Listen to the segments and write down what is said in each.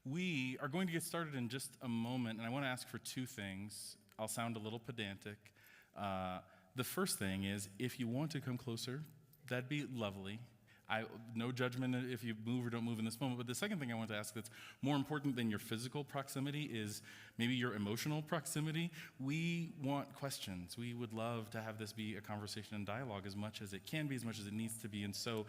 We are going to get started in just a moment, and I want to ask for two things. I'll sound a little pedantic. The first thing is, if you want to come closer, that'd be lovely. No judgment if you move or don't move in this moment, but the second thing I want to ask that's more important than your physical proximity is maybe your emotional proximity. We want questions. We would love to have this be a conversation and dialogue as much as it can be, as much as it needs to be. And so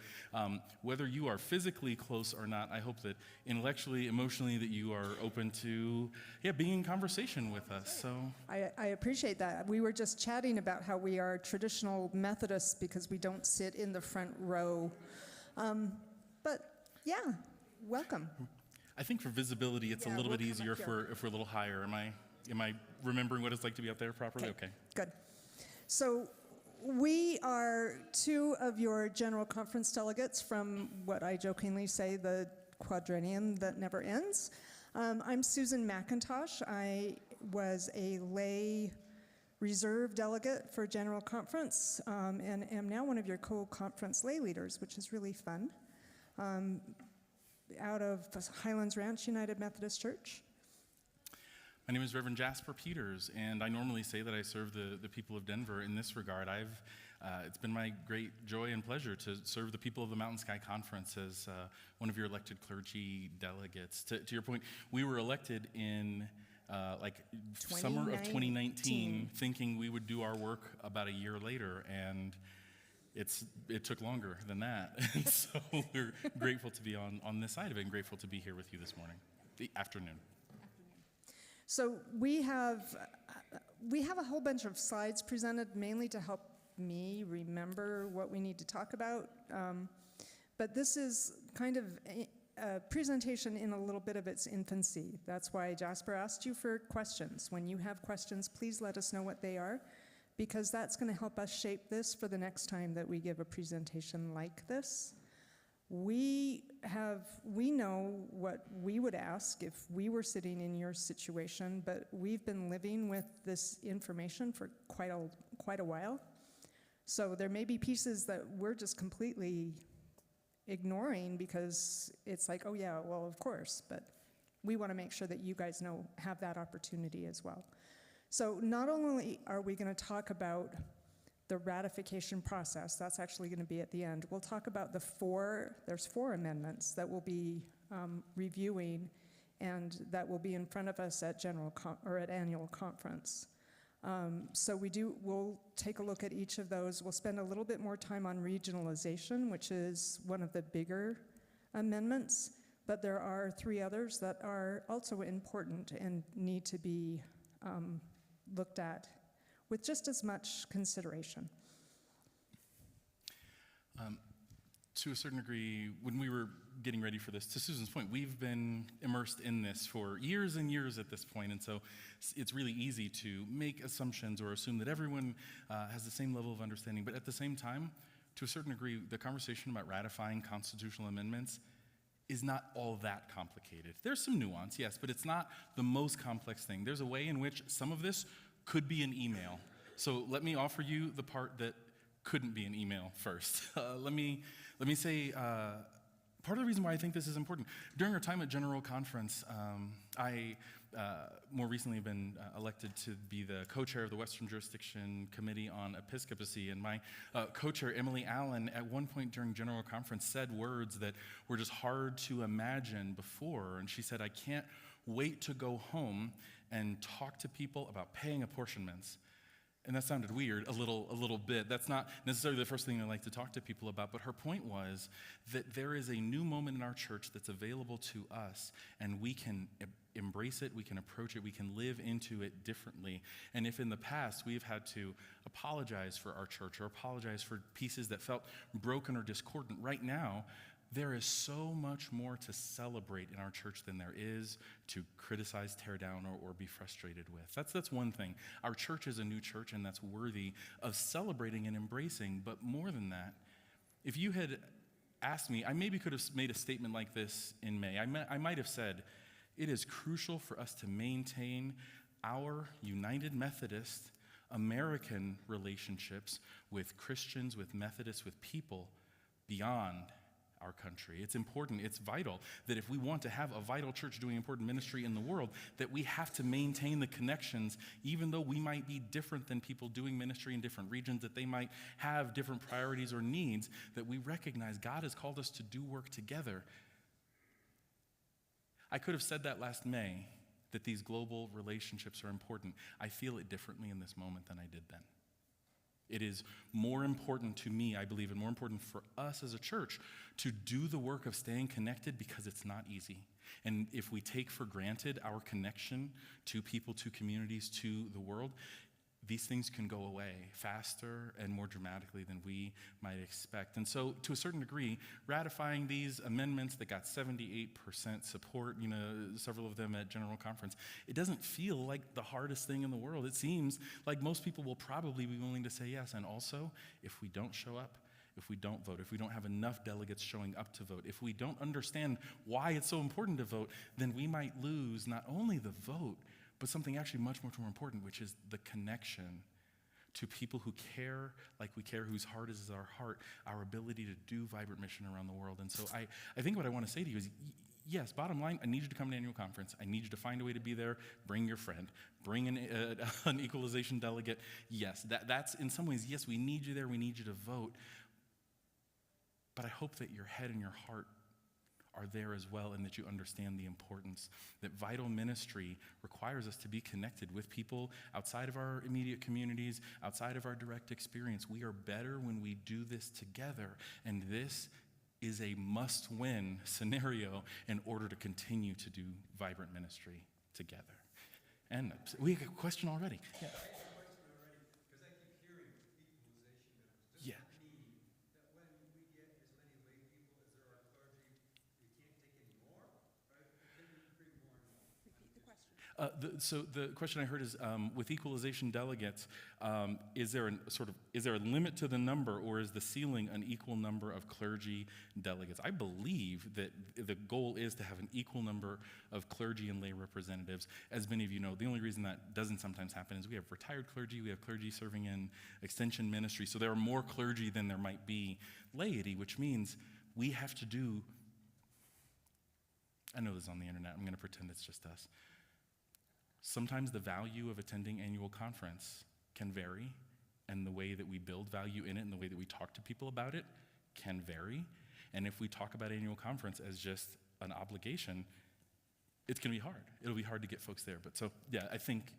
whether you are physically close or not, I hope that intellectually, emotionally, that you are open to being in conversation with us. So I appreciate that. We were just chatting about how we are traditional Methodists because we don't sit in the front row. But yeah, welcome. I think for visibility, it's a little bit easier if we're a little higher. Am I remembering what it's like to be up there properly? Okay. Good. So we are two of your General Conference delegates from what I jokingly say the quadrennium that never ends. I'm Susan McIntosh. I was a lay reserve delegate for General Conference and am now one of your co-conference lay leaders, which is really fun, out of Highlands Ranch United Methodist Church. My name is Reverend Jasper Peters, and I normally say that I serve the people of Denver. In this regard, it's been my great joy and pleasure to serve the people of the Mountain Sky Conference as one of your elected clergy delegates. To your point, we were elected in summer of 2019, thinking we would do our work about a year later, and it took longer than that. And so we're grateful to be on this side of it and grateful to be here with you this morning, the afternoon. So we have a whole bunch of slides presented mainly to help me remember what we need to talk about. But this is kind of a presentation in a little bit of its infancy. That's why Jasper asked you for questions. When you have questions, please let us know what they are, because that's going to help us shape this for the next time that we give a presentation like this. We know what we would ask if we were sitting in your situation, but we've been living with this information for quite a while. So there may be pieces that we're just completely ignoring because it's like, oh yeah, well, of course, but we want to make sure that you guys have that opportunity as well. So not only are we going to talk about the ratification process, that's actually going to be at the end. We'll talk about there's four amendments that we'll be reviewing and that will be in front of us at annual conference. So we'll take a look at each of those. We'll spend a little bit more time on regionalization, which is one of the bigger amendments, but there are three others that are also important and need to be looked at with just as much consideration. To a certain degree, when we were getting ready for this, to Susan's point, we've been immersed in this for years and years at this point, and so it's really easy to make assumptions or assume that everyone has the same level of understanding. But at the same time, to a certain degree, the conversation about ratifying constitutional amendments is not all that complicated. There's some nuance, yes, but it's not the most complex thing. There's a way in which some of this could be an email. So let me offer you the part that couldn't be an email first. Let me say, part of the reason why I think this is important, during our time at General Conference, I more recently have been elected to be the co-chair of the Western Jurisdiction Committee on Episcopacy, and my co-chair, Emily Allen, at one point during General Conference said words that were just hard to imagine before, and she said, "I can't wait to go home and talk to people about paying apportionments." And that sounded weird a little bit. That's not necessarily the first thing I like to talk to people about, but her point was that there is a new moment in our church that's available to us, and we can embrace it, we can approach it, we can live into it differently. And if in the past we've had to apologize for our church or apologize for pieces that felt broken or discordant, right now, there is so much more to celebrate in our church than there is to criticize, tear down, or be frustrated with. That's one thing. Our church is a new church, and that's worthy of celebrating and embracing. But more than that, if you had asked me, I maybe could have made a statement like this in May. I might have said, it is crucial for us to maintain our United Methodist American relationships with Christians, with Methodists, with people beyond our country. It's important, it's vital that if we want to have a vital church doing important ministry in the world, that we have to maintain the connections, even though we might be different than people doing ministry in different regions, that they might have different priorities or needs, that we recognize God has called us to do work together. I could have said that last May, that these global relationships are important. I feel it differently in this moment than I did then. It is more important to me, I believe, and more important for us as a church to do the work of staying connected, because it's not easy. And if we take for granted our connection to people, to communities, to the world, these things can go away faster and more dramatically than we might expect. And so, to a certain degree, ratifying these amendments that got 78% support, several of them at General Conference, it doesn't feel like the hardest thing in the world. It seems like most people will probably be willing to say yes. And also, if we don't show up, if we don't vote, if we don't have enough delegates showing up to vote, if we don't understand why it's so important to vote, then we might lose not only the vote, but something actually much, much more important, which is the connection to people who care like we care, whose heart is our heart, our ability to do vibrant mission around the world. And so I think what I want to say to you is, yes, bottom line, I need you to come to annual conference. I need you to find a way to be there. Bring your friend. Bring an equalization delegate. Yes, that's in some ways, yes, we need you there. We need you to vote. But I hope that your head and your heart are there as well, and that you understand the importance that vital ministry requires us to be connected with people outside of our immediate communities, outside of our direct experience. We are better when we do this together, and this is a must-win scenario in order to continue to do vibrant ministry together. And we have a question already. Yeah. So the question I heard is, with equalization delegates, is there a limit to the number, or is the ceiling an equal number of clergy delegates? I believe that the goal is to have an equal number of clergy and lay representatives. As many of you know, the only reason that doesn't sometimes happen is we have retired clergy, we have clergy serving in extension ministry, so there are more clergy than there might be laity, which means we have to do, I know this is on the internet, I'm going to pretend it's just us. Sometimes the value of attending annual conference can vary, and the way that we build value in it and the way that we talk to people about it can vary. And if we talk about annual conference as just an obligation, it's going to be hard. It'll be hard to get folks there. But so, yeah, I think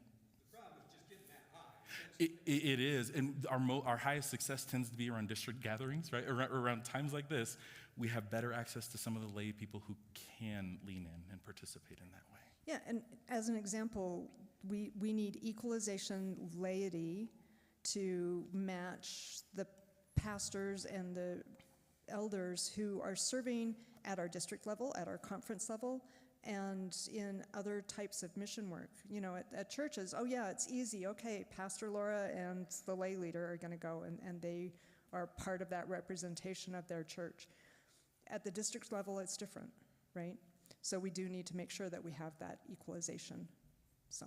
the problem is just getting that high. it is. And our highest success tends to be around district gatherings, right? Around times like this, we have better access to some of the lay people who can lean in and participate in that way. Yeah, and as an example, we need equalization laity to match the pastors and the elders who are serving at our district level, at our conference level, and in other types of mission work. At churches, oh yeah, it's easy. Okay, Pastor Laura and the lay leader are going to go, and they are part of that representation of their church. At the district level, it's different, right? So we do need to make sure that we have that equalization. So.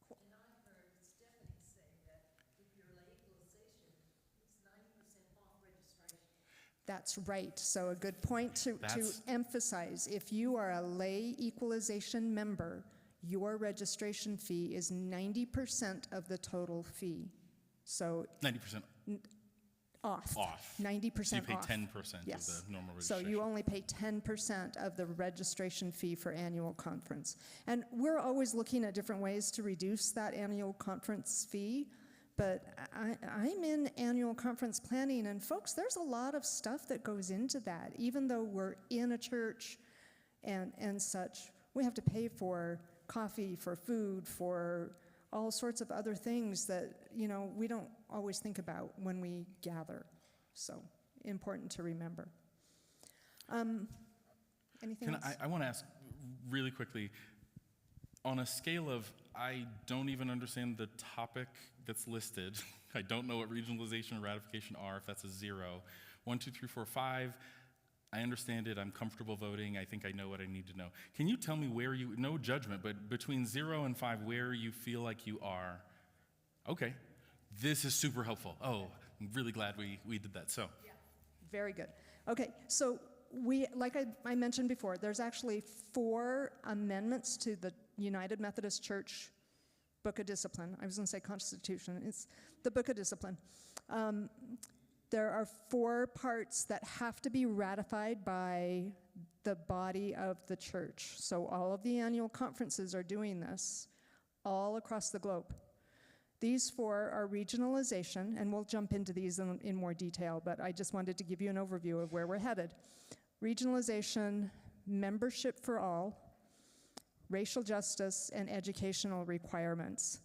Cool. And I heard Stephanie say that if you're lay equalization, it's 90% off registration. That's right. So a good point to emphasize. If you are a lay equalization member, your registration fee is 90% of the total fee. So 90% off. 90% so you pay off. 10% Yes. of the normal So registration. you only pay 10% of the registration fee for annual conference. And we're always looking at different ways to reduce that annual conference fee. But I'm in annual conference planning, and folks, there's a lot of stuff that goes into that. Even though we're in a church and such, we have to pay for coffee, for food, for all sorts of other things that, we don't always think about when we gather. So, important to remember. Anything else? I want to ask really quickly, on a scale of I don't even understand the topic that's listed, I don't know what regionalization or ratification are, if that's a 0, 1, 2, 3, 4, 5, I understand it, I'm comfortable voting, I think I know what I need to know. Can you tell me where you, no judgment, but between 0 and 5, where you feel like you are? Okay, this is super helpful. Oh, I'm really glad we did that, so. Yeah. Very good. Okay, so like I mentioned before, there's actually 4 amendments to the United Methodist Church Book of Discipline. I was going to say Constitution. It's the Book of Discipline. There are 4 parts that have to be ratified by the body of the church. So all of the annual conferences are doing this all across the globe. These 4 are regionalization, and we'll jump into these in more detail, but I just wanted to give you an overview of where we're headed. Regionalization, membership for all, racial justice, and educational requirements.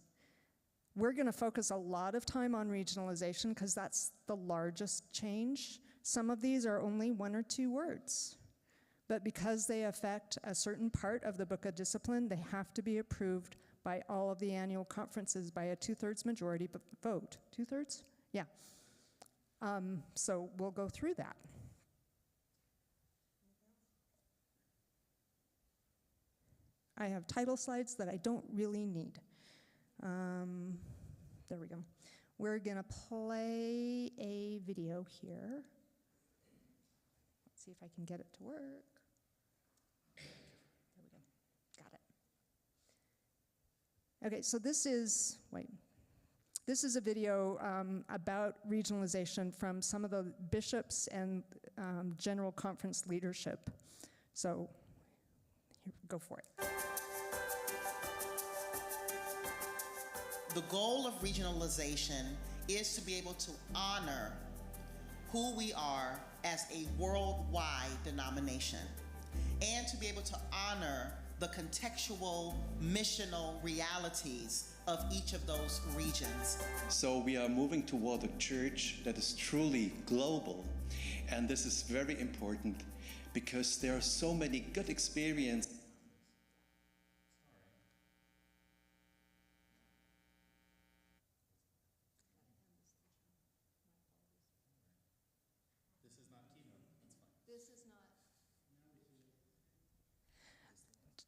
We're going to focus a lot of time on regionalization because that's the largest change. Some of these are only 1 or 2 words, but because they affect a certain part of the Book of Discipline, they have to be approved by all of the annual conferences by a 2/3 majority vote. 2/3? Yeah. So we'll go through that. I have title slides that I don't really need. There we go. We're going to play a video here. Let's see if I can get it to work. There we go. Got it. Okay, so this is a video about regionalization from some of the bishops and general conference leadership. So here, go for it. The goal of regionalization is to be able to honor who we are as a worldwide denomination and to be able to honor the contextual, missional realities of each of those regions. So we are moving toward a church that is truly global, and this is very important because there are so many good experiences.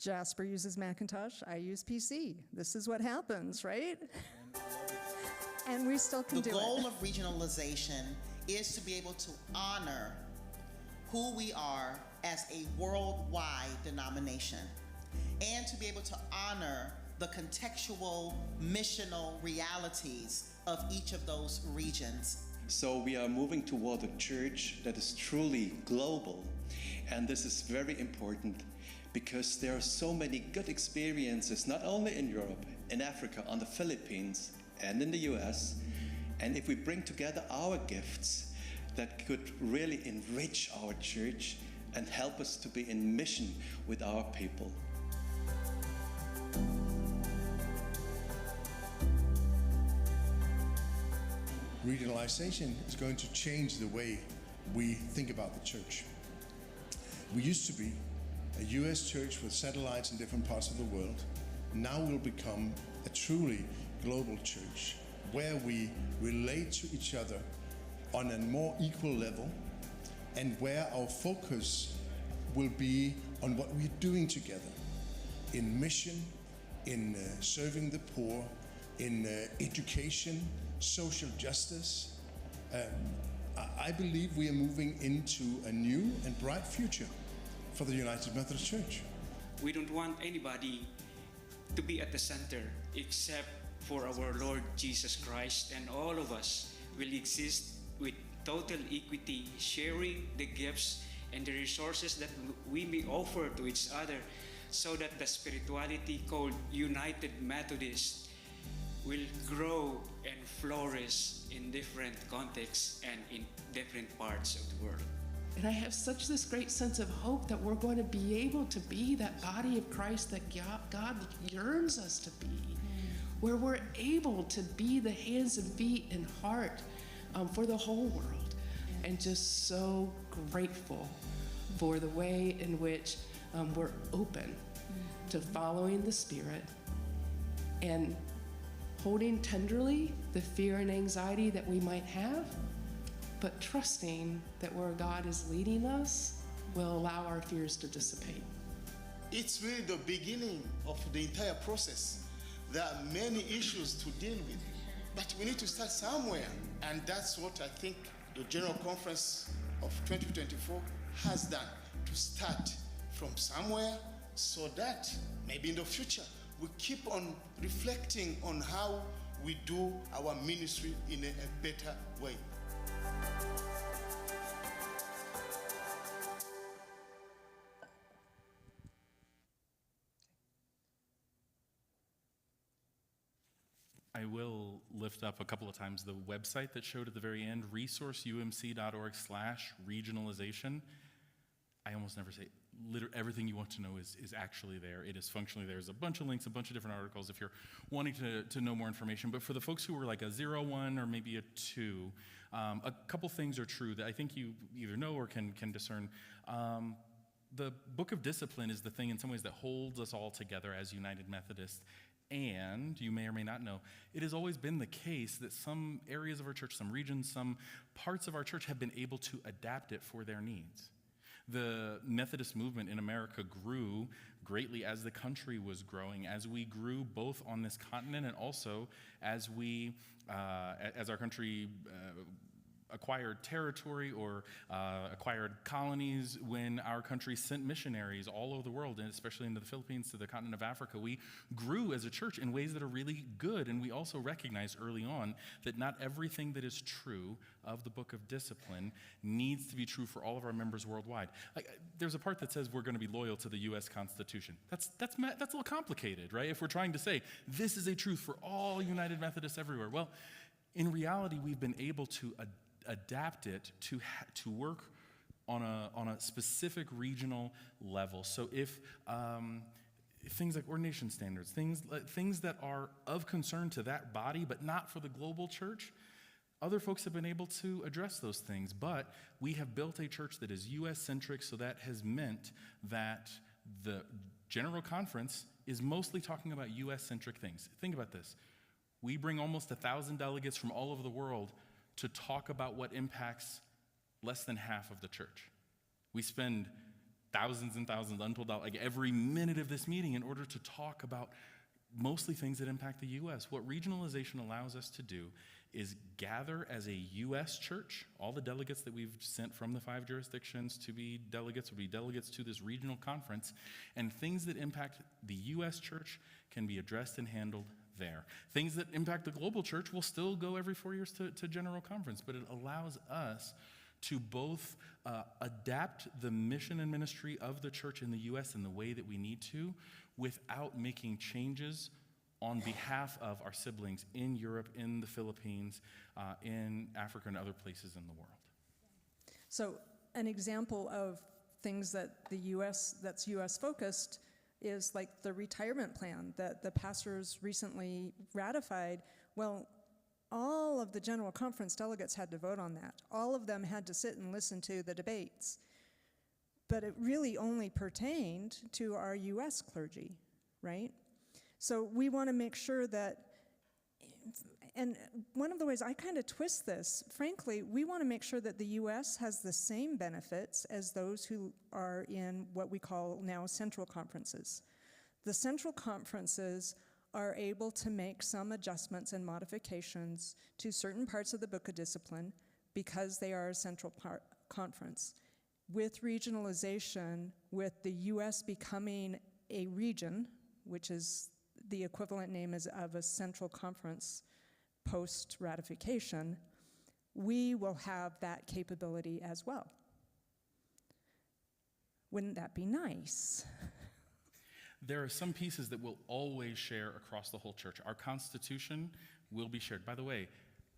Jasper uses McIntosh, I use PC. This is what happens, right? And we still can do it. The goal of regionalization is to be able to honor who we are as a worldwide denomination and to be able to honor the contextual, missional realities of each of those regions. So we are moving toward a church that is truly global, and this is very important because there are so many good experiences, not only in Europe, in Africa, on the Philippines, and in the US. And if we bring together our gifts, that could really enrich our church and help us to be in mission with our people. Regionalization is going to change the way we think about the church. We used to be a US church with satellites in different parts of the world. Now we'll become a truly global church where we relate to each other on a more equal level and where our focus will be on what we're doing together in mission, in serving the poor, in education, social justice. I believe we are moving into a new and bright future for the United Methodist Church. We don't want anybody to be at the center except for our Lord Jesus Christ, and all of us will exist with total equity, sharing the gifts and the resources that we may offer to each other, so that the spirituality called United Methodist will grow and flourish in different contexts and in different parts of the world. And I have such this great sense of hope that we're going to be able to be that body of Christ that God yearns us to be, where we're able to be the hands and feet and heart for the whole world. And just so grateful for the way in which we're open to following the Spirit and holding tenderly the fear and anxiety that we might have, but trusting that where God is leading us will allow our fears to dissipate. It's really the beginning of the entire process. There are many issues to deal with, but we need to start somewhere. And that's what I think the General Conference of 2024 has done to start from somewhere so that maybe in the future we keep on reflecting on how we do our ministry in a better way. I will lift up a couple of times the website that showed at the very end, resourceumc.org/regionalization. I almost never say, everything you want to know is actually there. It is functionally there. There's a bunch of links, a bunch of different articles if you're wanting to know more information. But for the folks who were like a 0, 1, or maybe a 2, a couple things are true that I think you either know or can discern. The Book of Discipline is the thing in some ways that holds us all together as United Methodists. And you may or may not know, it has always been the case that some areas of our church, some regions, some parts of our church have been able to adapt it for their needs. The Methodist movement in America grew greatly as the country was growing, as we grew both on this continent and also as our country acquired territory or acquired colonies. When our country sent missionaries all over the world, and especially into the Philippines, to the continent of Africa, we grew as a church in ways that are really good. And we also recognized early on that not everything that is true of the Book of Discipline needs to be true for all of our members worldwide. There's a part that says we're going to be loyal to the U.S. Constitution. That's a little complicated, right? If we're trying to say this is a truth for all United Methodists everywhere. Well, in reality, we've been able to adapt it to work on a specific regional level. So if things like ordination standards, things that are of concern to that body but not for the global church, other folks have been able to address those things. But we have built a church that is U.S.-centric, so that has meant that the General Conference is mostly talking about U.S.-centric things. Think about this. We bring almost 1,000 delegates from all over the world to talk about what impacts less than half of the church. We spend thousands and thousands, untold dollars, every minute of this meeting in order to talk about mostly things that impact the U.S. What regionalization allows us to do is gather as a U.S. church. All the delegates that we've sent from the 5 jurisdictions to be delegates will be delegates to this regional conference, and things that impact the U.S. church can be addressed and handled there. Things that impact the global church will still go every 4 years to General Conference, but it allows us to both adapt the mission and ministry of the church in the U.S. in the way that we need to without making changes on behalf of our siblings in Europe, in the Philippines, in Africa, and other places in the world. So an example of things that that's U.S. focused is like the retirement plan that the pastors recently ratified. Well, all of the General Conference delegates had to vote on that. All of them had to sit and listen to the debates. But it really only pertained to our U.S. clergy, right? So we want to make sure that, and one of the ways I kind of twist this, frankly, we want to make sure that the U.S. has the same benefits as those who are in what we call now central conferences. The central conferences are able to make some adjustments and modifications to certain parts of the Book of Discipline because they are a central conference. With regionalization, with the U.S. becoming a region, which is the equivalent name of a central conference post-ratification, we will have that capability as well. Wouldn't that be nice? There are some pieces that we'll always share across the whole church. Our Constitution will be shared. By the way,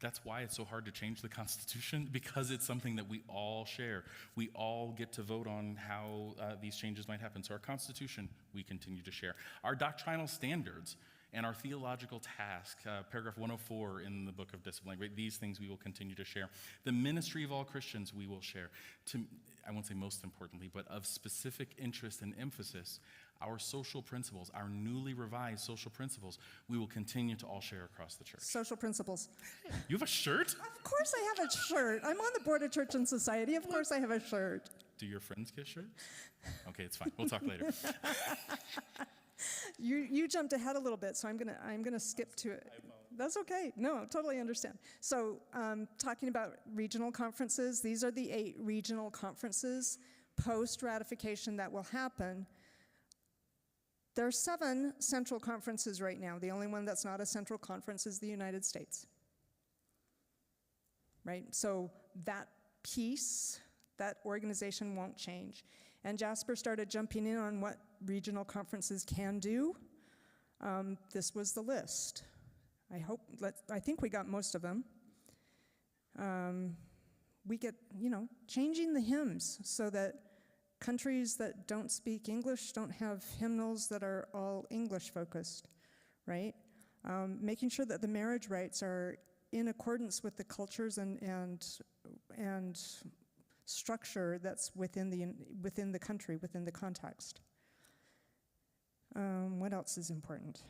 that's why it's so hard to change the Constitution, because it's something that we all share. We all get to vote on how these changes might happen. So our Constitution, we continue to share. Our doctrinal standards and our theological task, paragraph 104 in the Book of Discipline, right? These things we will continue to share. The ministry of all Christians we will share. I won't say most importantly, but of specific interest and emphasis, our social principles, our newly revised social principles, we will continue to all share across the church. Social principles. You have a shirt? Of course I have a shirt. I'm on the board of Church and Society. Of course I have a shirt. Do your friends get shirts? Okay, it's fine. We'll talk later. You jumped ahead a little bit, so I'm gonna skip to it. I apologize. That's okay. No, totally understand. So talking about regional conferences, these are the 8 regional conferences post-ratification that will happen. There are 7 central conferences right now. The only one that's not a central conference is the United States. Right? So that piece, that organization won't change. And Jasper started jumping in on what regional conferences can do. This was the list. I think we got most of them. We get, changing the hymns so that countries that don't speak English don't have hymnals that are all English focused, right? Making sure that the marriage rights are in accordance with the cultures and structure that's within the country, within the context. What else is important?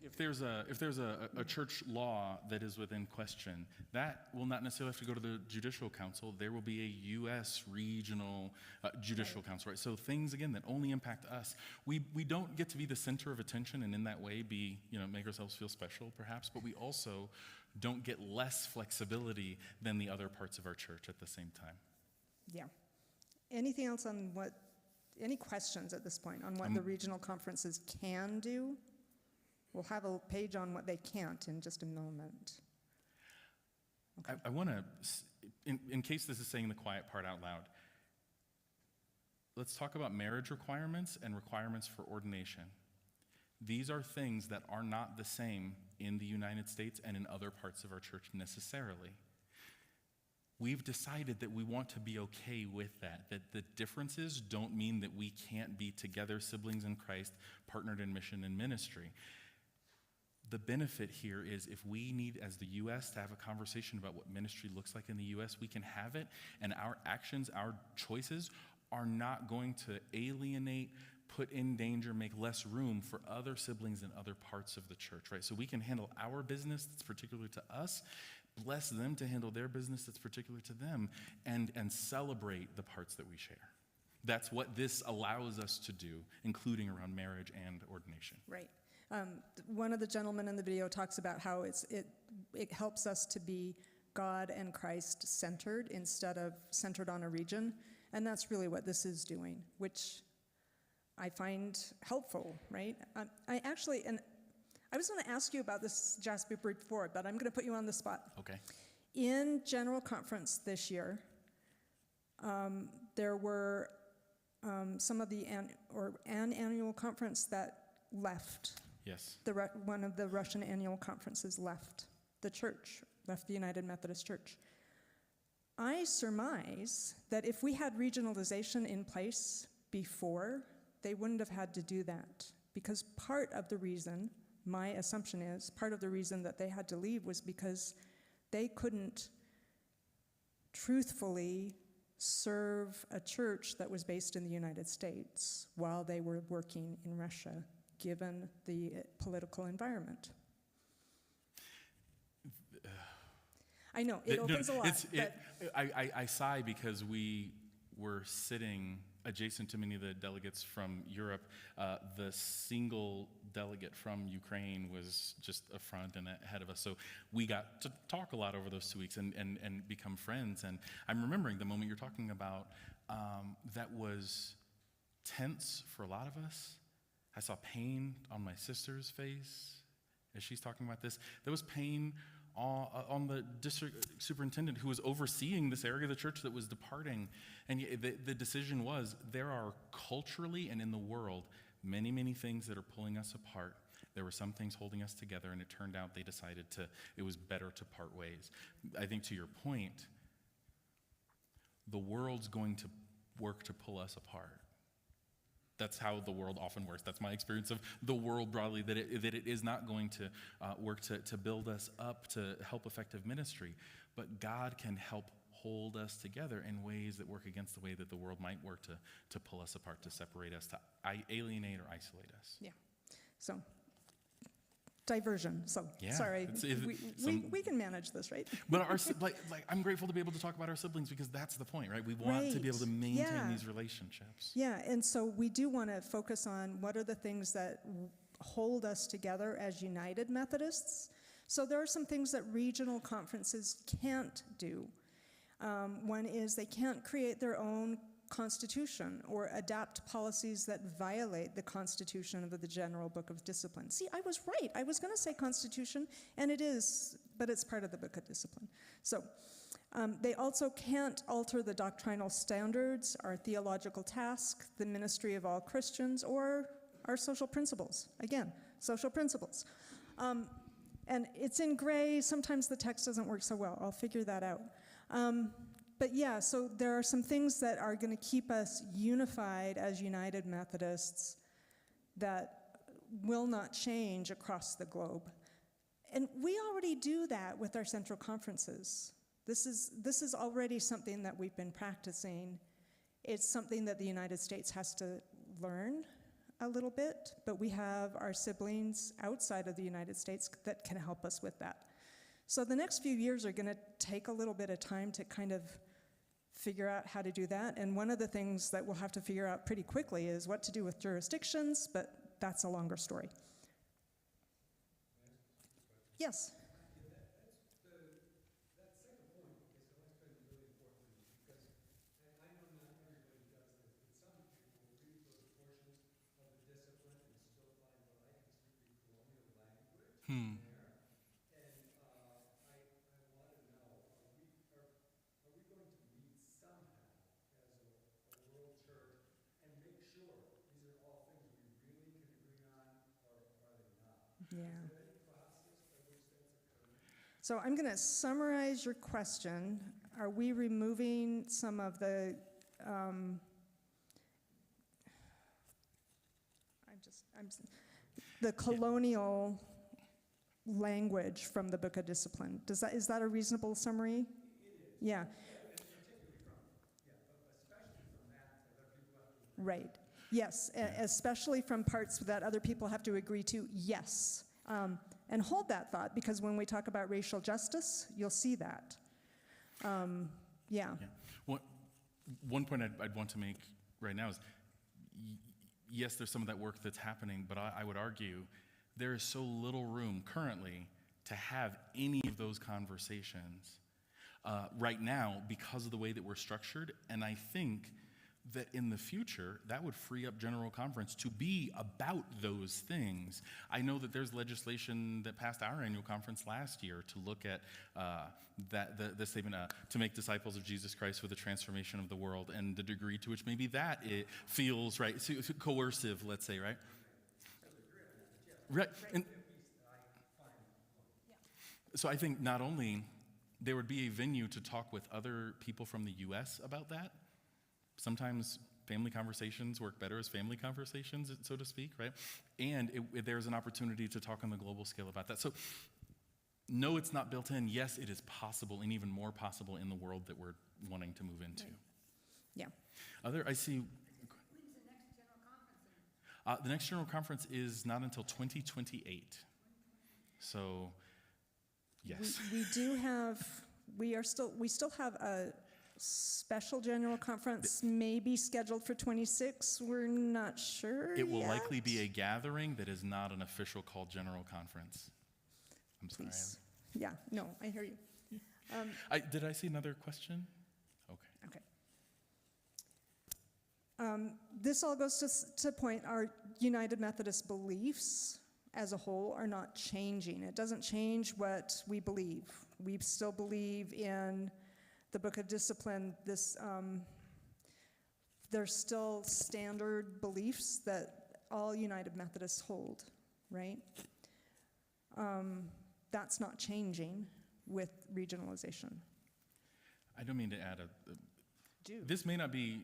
If there's a church law that is within question, that will not necessarily have to go to the judicial council. There will be a U.S. regional judicial council, right? So things, again, that only impact us. We don't get to be the center of attention and in that way make ourselves feel special, perhaps, but we also don't get less flexibility than the other parts of our church at the same time. Yeah. Anything else on any questions at this point on what the regional conferences can do? We'll have a page on what they can't in just a moment. Okay. I want to, in case this is saying the quiet part out loud, let's talk about marriage requirements and requirements for ordination. These are things that are not the same in the United States and in other parts of our church necessarily. We've decided that we want to be okay with that the differences don't mean that we can't be together, siblings in Christ, partnered in mission and ministry. The benefit here is if we need, as the U.S., to have a conversation about what ministry looks like in the U.S., we can have it, and our actions, our choices are not going to alienate, put in danger, make less room for other siblings in other parts of the church, right? So we can handle our business that's particular to us, bless them to handle their business that's particular to them, and celebrate the parts that we share. That's what this allows us to do, including around marriage and ordination. Right. One of the gentlemen in the video talks about how it helps us to be God and Christ centered instead of centered on a region, and that's really what this is doing, which I find helpful, right? I was going to ask you about this, Jasper, before, but I'm going to put you on the spot. Okay. In General Conference this year, there were some of the an annual conference that left. Yes. One of the Russian annual conferences left the church, left the United Methodist Church. I surmise that if we had regionalization in place before, they wouldn't have had to do that, because part of the reason, my assumption is, part of the reason that they had to leave was because they couldn't truthfully serve a church that was based in the United States while they were working in Russia, given the political environment. I know, it opens a lot. I sigh because we were sitting adjacent to many of the delegates from Europe. The single delegate from Ukraine was just a front and ahead of us. So we got to talk a lot over those 2 weeks and become friends. And I'm remembering the moment you're talking about that was tense for a lot of us. I saw pain on my sister's face as she's talking about this. There was pain on the district superintendent who was overseeing this area of the church that was departing. And the decision was, there are culturally and in the world many, many things that are pulling us apart. There were some things holding us together, and it turned out they decided it was better to part ways. I think to your point, the world's going to work to pull us apart. That's how the world often works. That's my experience of the world broadly, that it is not going to work to build us up, to help effective ministry. But God can help hold us together in ways that work against the way that the world might work to pull us apart, to separate us, to alienate or isolate us. Yeah. So, diversion. So, yeah, sorry. We can manage this, right? But I'm grateful to be able to talk about our siblings, because that's the point, right? We want to be able to maintain these relationships. Yeah, and so we do want to focus on what are the things that hold us together as United Methodists. So there are some things that regional conferences can't do. One is they can't create their own constitution or adapt policies that violate the constitution of the General Book of Discipline. See, I was right. I was going to say constitution, and it is, but it's part of the Book of Discipline. So they also can't alter the doctrinal standards, our theological task, the ministry of all Christians, or our social principles. Again, social principles. And it's in gray. Sometimes the text doesn't work so well. I'll figure that out. But yeah, so there are some things that are going to keep us unified as United Methodists that will not change across the globe. And we already do that with our central conferences. This is already something that we've been practicing. It's something that the United States has to learn a little bit, but we have our siblings outside of the United States that can help us with that. So the next few years are going to take a little bit of time to kind of figure out how to do that. And one of the things that we'll have to figure out pretty quickly is what to do with jurisdictions, but that's a longer story. Yes? That second point is always been really important to me because I know not everybody does this, but some people read those portions of the discipline and still find what I consider to be colonial language there. And I want to know, are we going to meet somehow as a world church and make sure these are all things we really can agree on, or are they not? Yeah. Is there any process by which that's occurring? So I'm going to summarize your question. Are we removing some of the, the colonial language from the Book of Discipline? Is that a reasonable summary? It is. Yeah. Right. Yes, especially from parts that other people have to agree to, yes. And hold that thought, because when we talk about racial justice, you'll see that. Yeah. One point I'd want to make right now is, yes, there's some of that work that's happening, but I would argue there is so little room currently to have any of those conversations right now because of the way that we're structured, and I think that in the future, that would free up General Conference to be about those things. I know that there's legislation that passed our annual conference last year to look at the statement, to make disciples of Jesus Christ for the transformation of the world, and the degree to which maybe that it feels, right, coercive, let's say, right? Right. And so I think not only there would be a venue to talk with other people from the U.S. about that. Sometimes family conversations work better as family conversations, so to speak, right? And there's an opportunity to talk on the global scale about that. So, no, it's not built in. Yes, it is possible, and even more possible in the world that we're wanting to move into. Yeah. I see. When's the next general conference? The next General Conference is not until 2028. So, yes. We still have a special General Conference maybe scheduled for 26. We're not sure It will yet. likely be a gathering that is not an official called General Conference. I'm sorry. Please. Yeah, no, I hear you. Did I see another question? Okay. Okay. This all goes to point our United Methodist beliefs as a whole are not changing. It doesn't change what we believe. We still believe in the Book of Discipline. There's still standard beliefs that all United Methodists hold, right? That's not changing with regionalization. I don't mean to add this may not be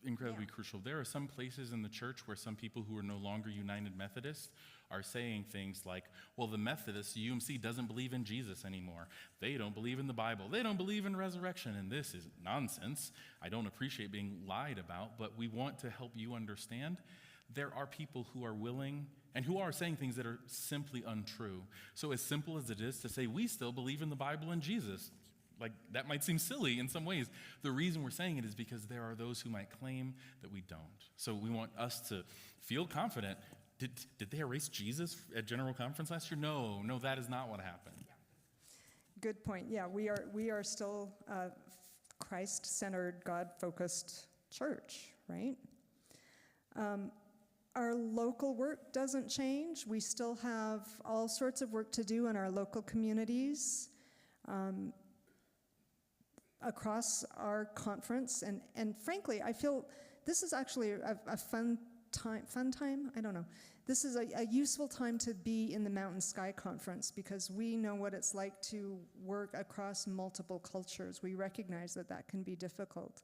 incredibly crucial. There are some places in the church where some people who are no longer United Methodists are saying things like, well, the Methodists, UMC, doesn't believe in Jesus anymore. They don't believe in the Bible. They don't believe in resurrection, and this is nonsense. I don't appreciate being lied about, but we want to help you understand there are people who are willing and who are saying things that are simply untrue. So as simple as it is to say, we still believe in the Bible and Jesus, like that might seem silly in some ways. The reason we're saying it is because there are those who might claim that we don't. So we want us to feel confident. Did they erase Jesus at General Conference last year? No, that is not what happened. Good point. Yeah, we are still a Christ-centered, God-focused church, right? Our local work doesn't change. We still have all sorts of work to do in our local communities across our conference. And frankly, I feel this is actually a fun time? I don't know. This is a useful time to be in the Mountain Sky Conference because we know what it's like to work across multiple cultures. We recognize that that can be difficult.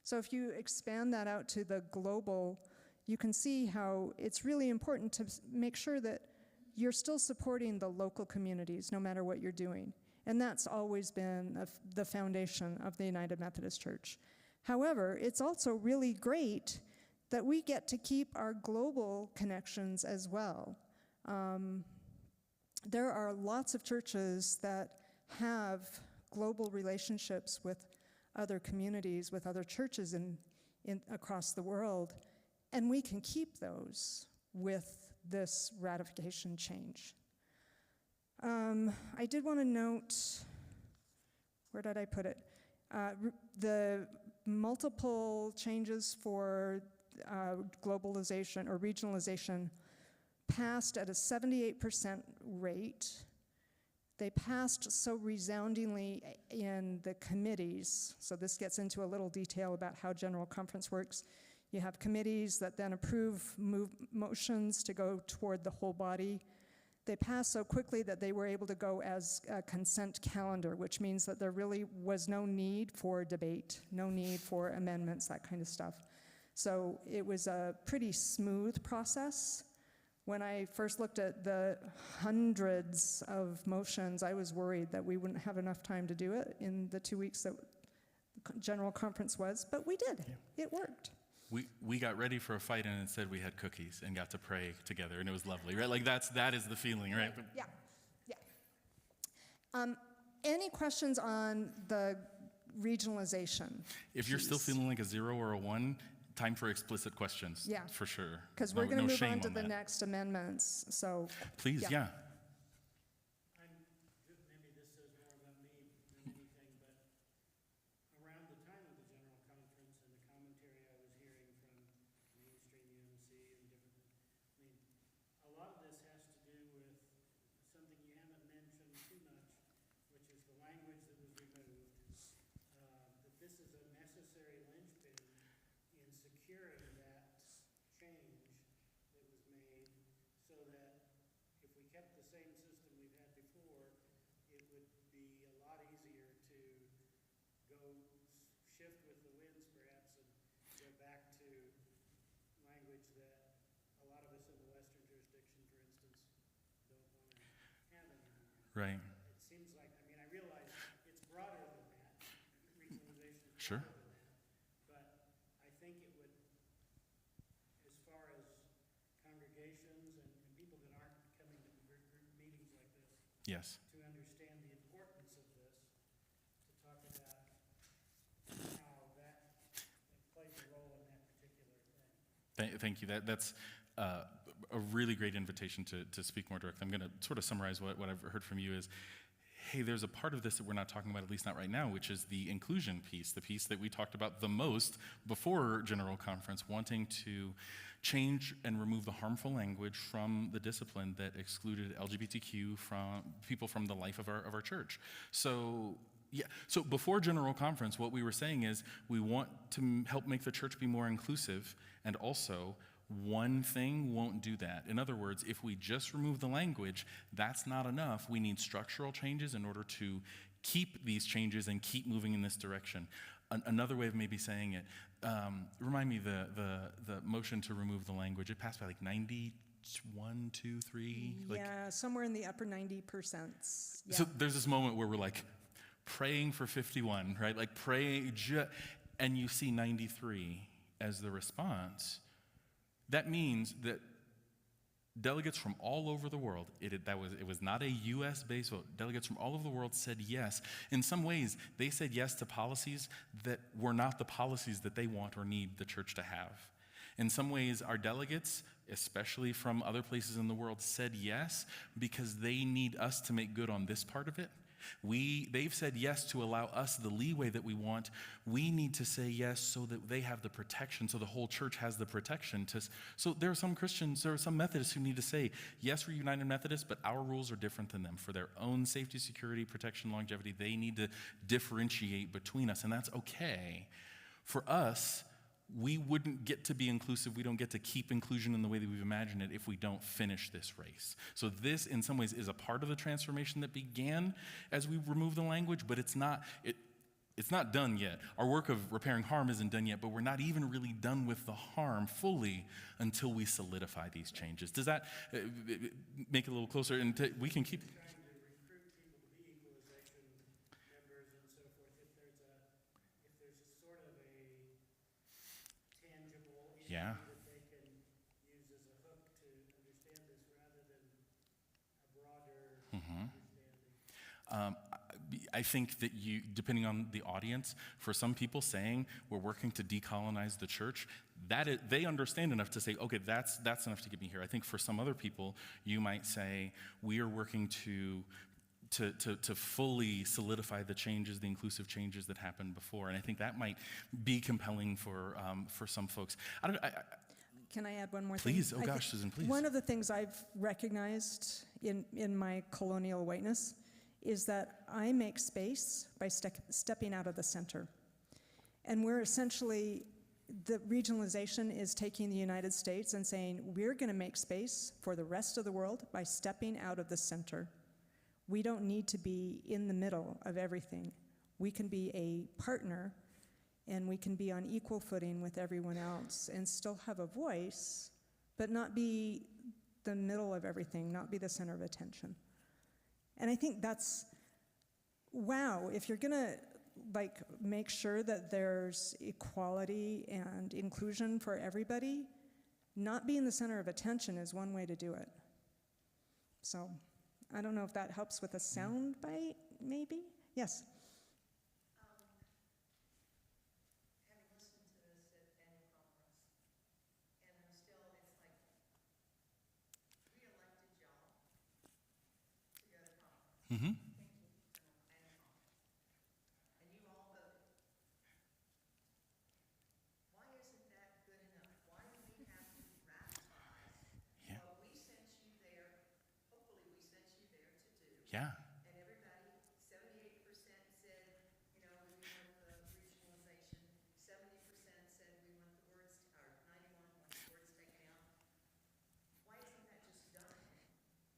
So if you expand that out to the global, you can see how it's really important to make sure that you're still supporting the local communities no matter what you're doing. And that's always been the foundation of the United Methodist Church. However, it's also really great that we get to keep our global connections as well. There are lots of churches that have global relationships with other communities, with other churches across the world, and we can keep those with this ratification change. I did want to note, where did I put it? The multiple changes for globalization or regionalization passed at a 78% rate. They passed so resoundingly in the committees, so this gets into a little detail about how General Conference works. You have committees that then approve motions to go toward the whole body. They passed so quickly that they were able to go as a consent calendar, which means that there really was no need for debate, no need for amendments, that kind of stuff. So it was a pretty smooth process. When I first looked at the hundreds of motions, I was worried that we wouldn't have enough time to do it in the 2 weeks that General Conference was, but we did. Yeah. It worked. We got ready for a fight and instead we had cookies and got to pray together and it was lovely, right? Like that is the feeling, right? Yeah. Any questions on the regionalization? If you're still feeling like a 0 or a 1, time for explicit questions. Yeah. For sure. Because we're going to move on to the that. next amendments. So please, yeah. Maybe this says more about me than anything, but around the time of the General Conference and the commentary I was hearing from mainstream UMC and different, a lot of this has to do with something you haven't mentioned too much, which is the language that was removed, that this is a necessary linchpin in securing that change that was made so that if we kept the same system we've had before, it would be a lot easier to go shift with the winds perhaps and go back to language that a lot of us in the Western jurisdiction, for instance, don't want to have anymore. Right. It seems like, I realize it's broader than that, regionalization is Sure. broader than that, but I think it would, as far as congregations and people that aren't coming to group meetings like this, Yes. to understand the importance of this, to talk about how that plays a role in that particular thing. Thank you. That's a really great invitation to speak more directly. I'm going to sort of summarize what I've heard from you is, hey, there's a part of this that we're not talking about, at least not right now, which is the inclusion piece, the piece that we talked about the most before General Conference, wanting to change and remove the harmful language from the discipline that excluded LGBTQ from people from the life of our church. So before General Conference, what we were saying is we want to help make the church be more inclusive, and also one thing won't do that. In other words, if we just remove the language, that's not enough. We need structural changes in order to keep these changes and keep moving in this direction. Another way of maybe saying it, remind me the motion to remove the language. It passed by like 91, 2, 3? Yeah, somewhere in the upper 90%. Yeah. So there's this moment where we're like praying for 51, right? Like pray, and you see 93 as the response. That means that delegates from all over the world, it was not a U.S.-based vote. Delegates from all over the world said yes. In some ways, they said yes to policies that were not the policies that they want or need the church to have. In some ways, our delegates, especially from other places in the world, said yes because they need us to make good on this part of it. They've said yes to allow us the leeway that we want. We need to say yes so that they have the protection, so the whole church has the protection. So there are some Christians, there are some Methodists who need to say, yes, we're United Methodists, but our rules are different than them. For their own safety, security, protection, longevity, they need to differentiate between us, and that's okay. For us, we wouldn't get to be inclusive. We don't get to keep inclusion in the way that we've imagined it if we don't finish this race. So this, in some ways, is a part of the transformation that began as we remove the language, but it's not done yet. Our work of repairing harm isn't done yet, but we're not even really done with the harm fully until we solidify these changes. Does that make it a little closer? And we can keep... Yeah. That they can use as a hook to understand this rather than a broader understanding. I think that depending on the audience, for some people saying we're working to decolonize the church, they understand enough to say, okay, that's enough to get me here. I think for some other people, you might say we are working to fully solidify the changes, the inclusive changes that happened before, and I think that might be compelling for some folks. Can I add one more thing? Please, oh gosh, Susan, please. One of the things I've recognized in my colonial whiteness is that I make space by stepping out of the center. And we're essentially, the regionalization is taking the United States and saying, we're gonna make space for the rest of the world by stepping out of the center. We don't need to be in the middle of everything. We can be a partner, and we can be on equal footing with everyone else and still have a voice, but not be the middle of everything, not be the center of attention. And I think that's, wow, if you're gonna make sure that there's equality and inclusion for everybody, not being the center of attention is one way to do it. So, I don't know if that helps with a sound bite, maybe? Yes? Having listened to this at annual conference, and I'm still, it's like, we elected y'all to go to conference. Mm-hmm. Thank you. And you all voted. Why isn't that good enough? Why do we have to ratify what we sent you there, hopefully we sent you there to do? Yeah. And everybody, 78% said, we want the regionalization. 70% said we want the words, or 91 want the words taken out. Why isn't that just done?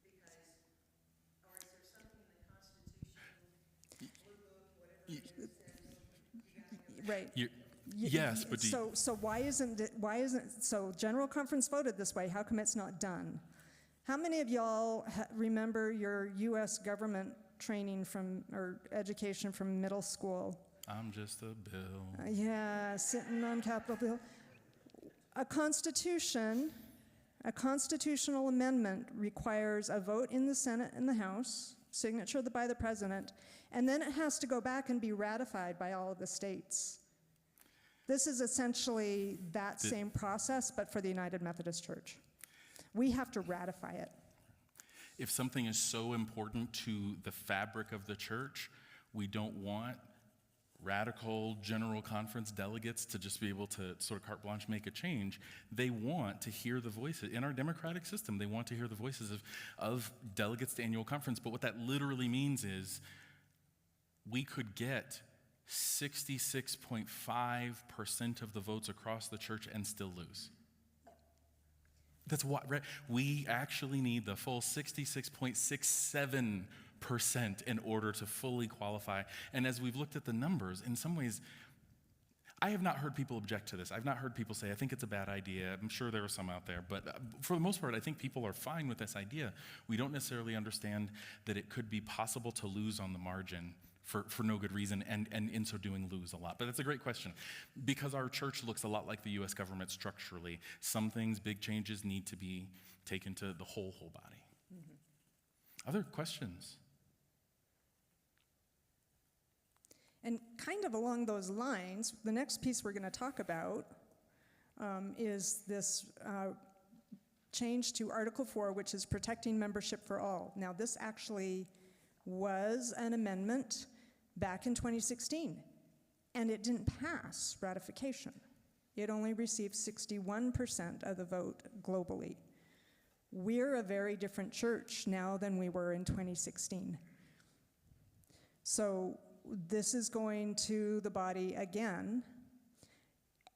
Because, or is there something in the Constitution, Blue Book, whatever it is, that says you gotta go back? Right. Yes, but so why isn't so General Conference voted this way? How come it's not done? How many of y'all remember your U.S. government training or education from middle school? I'm just a bill. Yeah, sitting on Capitol Hill. A constitutional amendment requires a vote in the Senate and the House, signature by the president, and then it has to go back and be ratified by all of the states. This is essentially that same process, but for the United Methodist Church. We have to ratify it. If something is so important to the fabric of the church, we don't want radical general conference delegates to just be able to sort of carte blanche make a change. They want to hear the voices. In our democratic system, they want to hear the voices of delegates to annual conference. But what that literally means is we could get 66.5% of the votes across the church and still lose. That's what, right? We actually need the full 66.67% in order to fully qualify. And as we've looked at the numbers, in some ways, I have not heard people object to this. I've not heard people say, I think it's a bad idea. I'm sure there are some out there. But for the most part, I think people are fine with this idea. We don't necessarily understand that it could be possible to lose on the margin for no good reason, and in so doing lose a lot. But that's a great question. Because our church looks a lot like the U.S. government structurally, some things, big changes, need to be taken to the whole body. Mm-hmm. Other questions? And kind of along those lines, the next piece we're going to talk about is this change to Article 4, which is protecting membership for all. Now, this actually was an amendment back in 2016, and it didn't pass ratification. It only received 61% of the vote globally. We're a very different church now than we were in 2016. So this is going to the body again.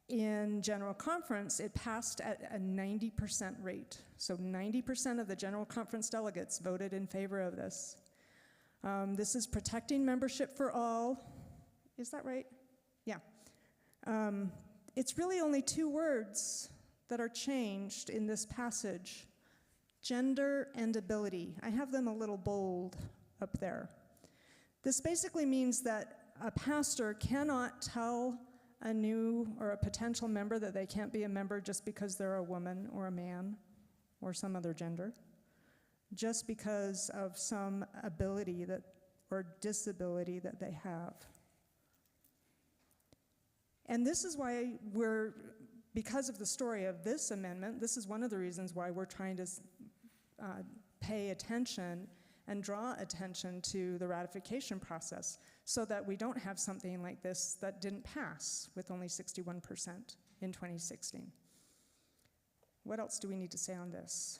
In General Conference, it passed at a 90% rate. So 90% of the General Conference delegates voted in favor of this. This is protecting membership for all. Is that right? Yeah. It's really only 2 words that are changed in this passage: gender and ability. I have them a little bold up there. This basically means that a pastor cannot tell a new or a potential member that they can't be a member just because they're a woman or a man or some other gender, just because of some ability that or disability that they have. And this is why because of the story of this amendment, this is one of the reasons why we're trying to pay attention and draw attention to the ratification process, so that we don't have something like this that didn't pass with only 61% in 2016. What else do we need to say on this?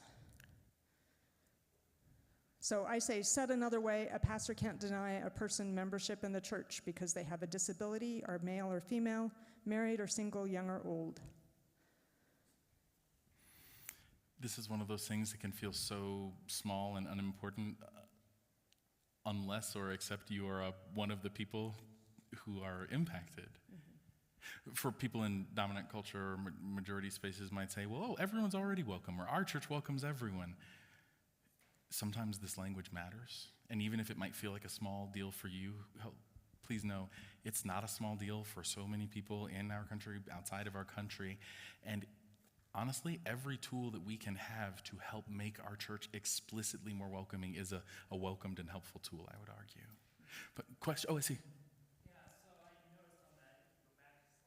So I say, said another way, a pastor can't deny a person membership in the church because they have a disability, are male or female, married or single, young or old. This is one of those things that can feel so small and unimportant unless or except you are one of the people who are impacted. Mm-hmm. For people in dominant culture or majority spaces might say, well, everyone's already welcome, or our church welcomes everyone. Sometimes this language matters, and even if it might feel like a small deal for you, please know it's not a small deal for so many people in our country, outside of our country, and honestly, every tool that we can have to help make our church explicitly more welcoming is a welcomed and helpful tool, I would argue. But question, I see. Yeah, so I noticed on that, if you go back a slide,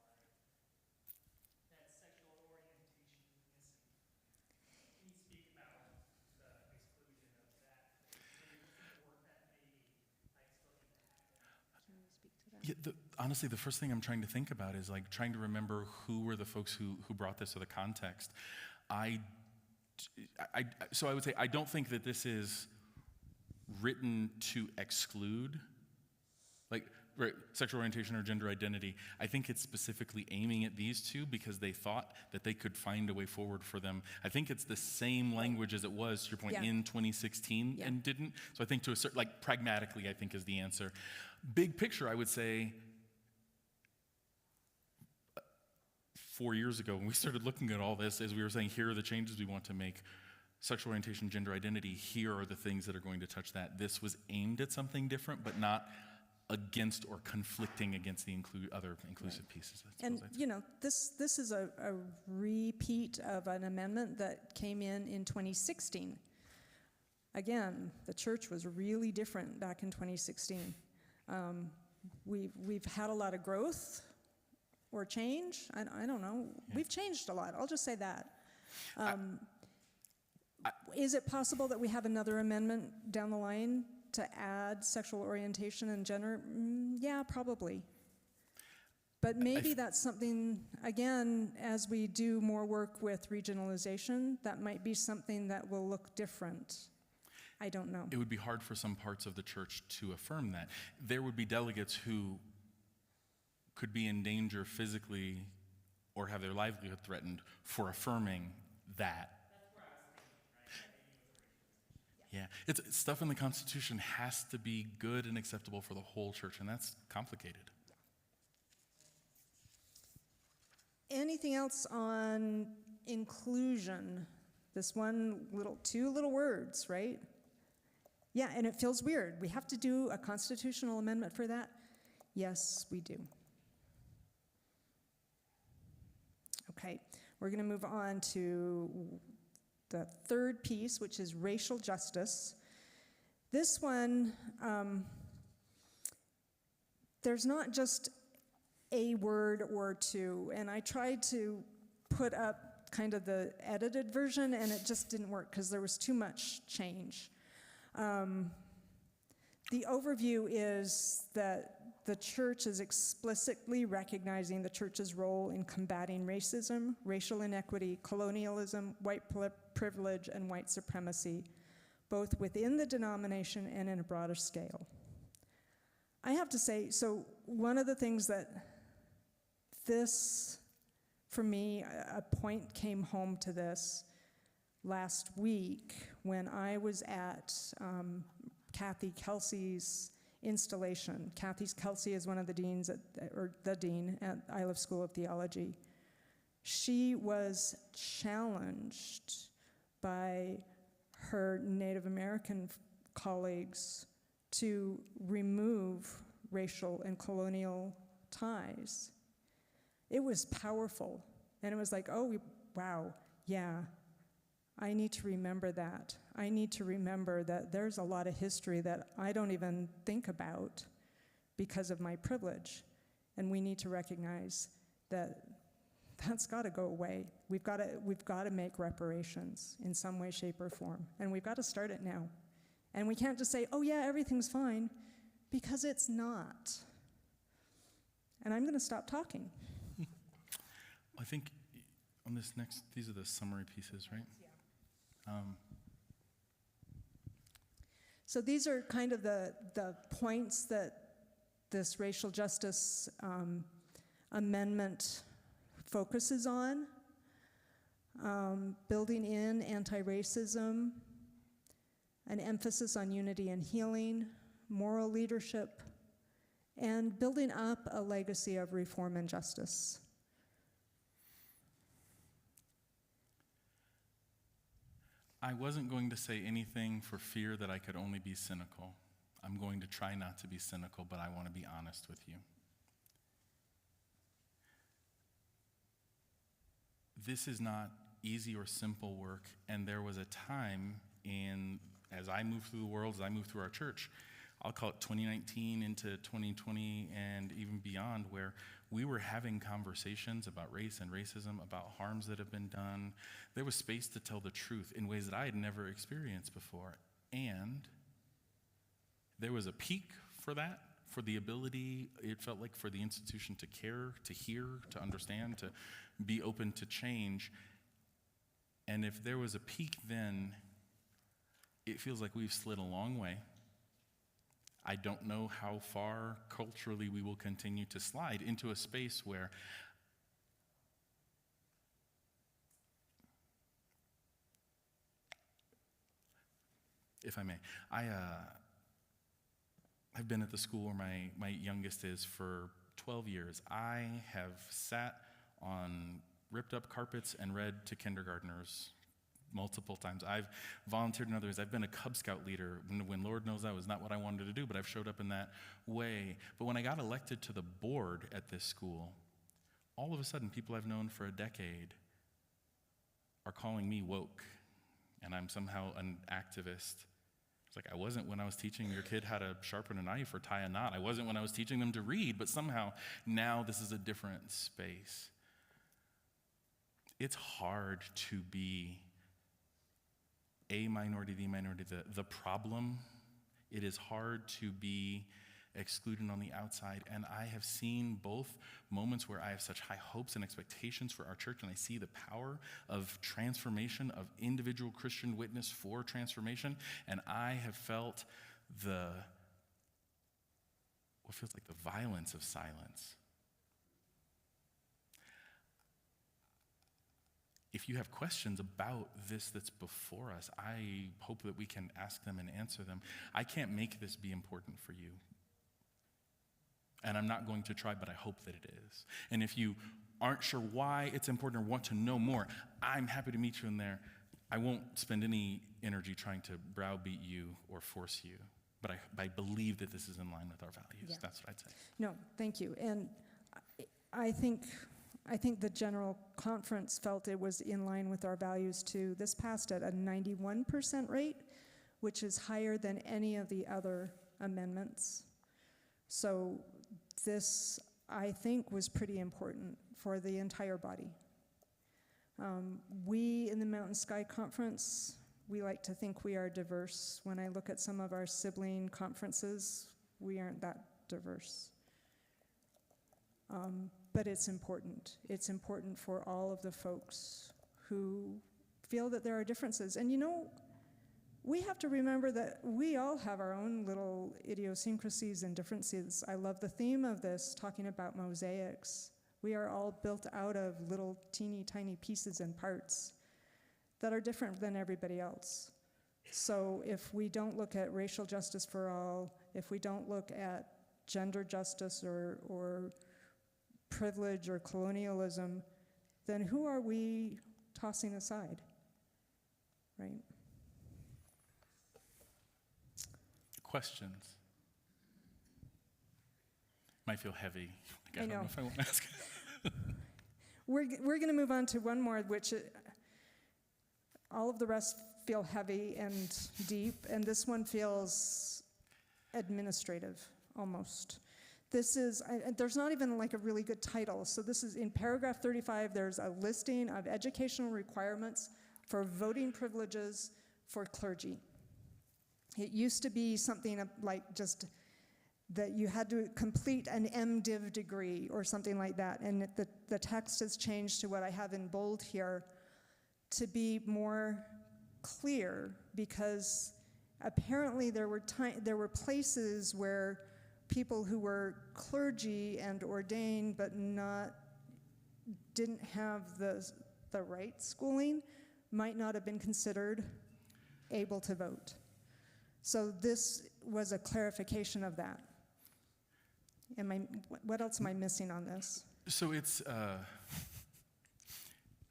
that sexual orientation is missing. Can you speak about the exclusion of that? Maybe support that maybe I still need to have that. Can you speak to that? Yeah, honestly, the first thing I'm trying to think about is like trying to remember who were the folks who brought this to the context. So I would say I don't think that this is written to exclude, like sexual orientation or gender identity. I think it's specifically aiming at these two because they thought that they could find a way forward for them. I think it's the same language as it was, to your point, in 2016 and didn't. So I think to a certain, like pragmatically, I think is the answer. Big picture, I would say, 4 years ago when we started looking at all this, as we were saying, here are the changes we want to make. Sexual orientation, gender identity, here are the things that are going to touch that. This was aimed at something different, but not against or conflicting against the other inclusive pieces. And this is a repeat of an amendment that came in 2016. Again, the church was really different back in 2016. We've had a lot of growth or change. I don't know. Yeah. We've changed a lot. I'll just say that. Is it possible that we have another amendment down the line to add sexual orientation and gender? Yeah, probably. But maybe that's something, again, as we do more work with regionalization, that might be something that will look different. I don't know. It would be hard for some parts of the church to affirm that. There would be delegates who could be in danger physically or have their livelihood threatened for affirming that. Yeah, it's stuff in the Constitution has to be good and acceptable for the whole church, and that's complicated. Anything else on inclusion? This two little words, right? Yeah, and it feels weird. We have to do a constitutional amendment for that? Yes, we do. Okay, we're going to move on to the third piece, which is racial justice. This one, there's not just a word or two, and I tried to put up kind of the edited version, and it just didn't work because there was too much change. The overview is that the church is explicitly recognizing the church's role in combating racism, racial inequity, colonialism, white privilege, and white supremacy, both within the denomination and in a broader scale. I have to say, so one of the things that this, for me, a point came home to this last week when I was at Kathy Kelsey's installation. Kathy Kelsey is one of the deans, or the dean at Iliff School of Theology. She was challenged by her Native American colleagues to remove racial and colonial ties. It was powerful, and it was like, oh, wow, yeah, I need to remember that. I need to remember that there's a lot of history that I don't even think about because of my privilege, and we need to recognize that that's got to go away. We've got to make reparations in some way, shape, or form, and we've got to start it now. And we can't just say, oh yeah, everything's fine, because it's not. And I'm going to stop talking. I think on this next, these are the summary pieces, right? Yeah. So these are kind of the points that this racial justice amendment focuses on. Building in anti-racism, an emphasis on unity and healing, moral leadership, and building up a legacy of reform and justice. I wasn't going to say anything for fear that I could only be cynical. I'm going to try not to be cynical, but I want to be honest with you. This is not easy or simple work, and there was a time as I moved through the world, as I moved through our church, I'll call it 2019 into 2020 and even beyond, where we were having conversations about race and racism, about harms that have been done. There was space to tell the truth in ways that I had never experienced before. And there was a peak for that, for the ability, it felt like, for the institution to care, to hear, to understand, to be open to change. And if there was a peak then, it feels like we've slid a long way. I don't know how far culturally we will continue to slide into a space where if I may, I've been at the school where my youngest is for 12 years. I have sat on ripped up carpets and read to kindergartners multiple times. I've volunteered in other ways. I've been a Cub Scout leader when Lord knows that was not what I wanted to do, but I've showed up in that way. But when I got elected to the board at this school, all of a sudden people I've known for a decade are calling me woke, and I'm somehow an activist. It's like, I wasn't when I was teaching your kid how to sharpen a knife or tie a knot. I wasn't when I was teaching them to read, but somehow now this is a different space. It's hard to be a minority, the problem. It is hard to be excluded on the outside, and I have seen both moments where I have such high hopes and expectations for our church, and I see the power of transformation, of individual Christian witness for transformation, and I have felt what feels like the violence of silence. If you have questions about this that's before us, I hope that we can ask them and answer them. I can't make this be important for you. And I'm not going to try, but I hope that it is. And if you aren't sure why it's important or want to know more, I'm happy to meet you in there. I won't spend any energy trying to browbeat you or force you, but I believe that this is in line with our values. Yeah. That's what I'd say. No, thank you. And I think the General Conference felt it was in line with our values too. This passed at a 91% rate, which is higher than any of the other amendments. So this, I think, was pretty important for the entire body. We in the Mountain Sky Conference, we like to think we are diverse. When I look at some of our sibling conferences, we aren't that diverse. But it's important. It's important for all of the folks who feel that there are differences. And you know, we have to remember that we all have our own little idiosyncrasies and differences. I love the theme of this, talking about mosaics. We are all built out of little teeny tiny pieces and parts that are different than everybody else. So if we don't look at racial justice for all, if we don't look at gender justice or privilege or colonialism, then who are we tossing aside, right? Questions? Might feel heavy. Like, I don't know. know if I want to ask. We're going to move on to one more, which all of the rest feel heavy and deep, and this one feels administrative, almost. This is, there's not even like a really good title. So this is in paragraph 35, there's a listing of educational requirements for voting privileges for clergy. It used to be something like just that you had to complete an MDiv degree or something like that. And the text has changed to what I have in bold here to be more clear, because apparently there were places where people who were clergy and ordained but didn't have the right schooling might not have been considered able to vote. So this was a clarification of that. What else am I missing on this? So it's, I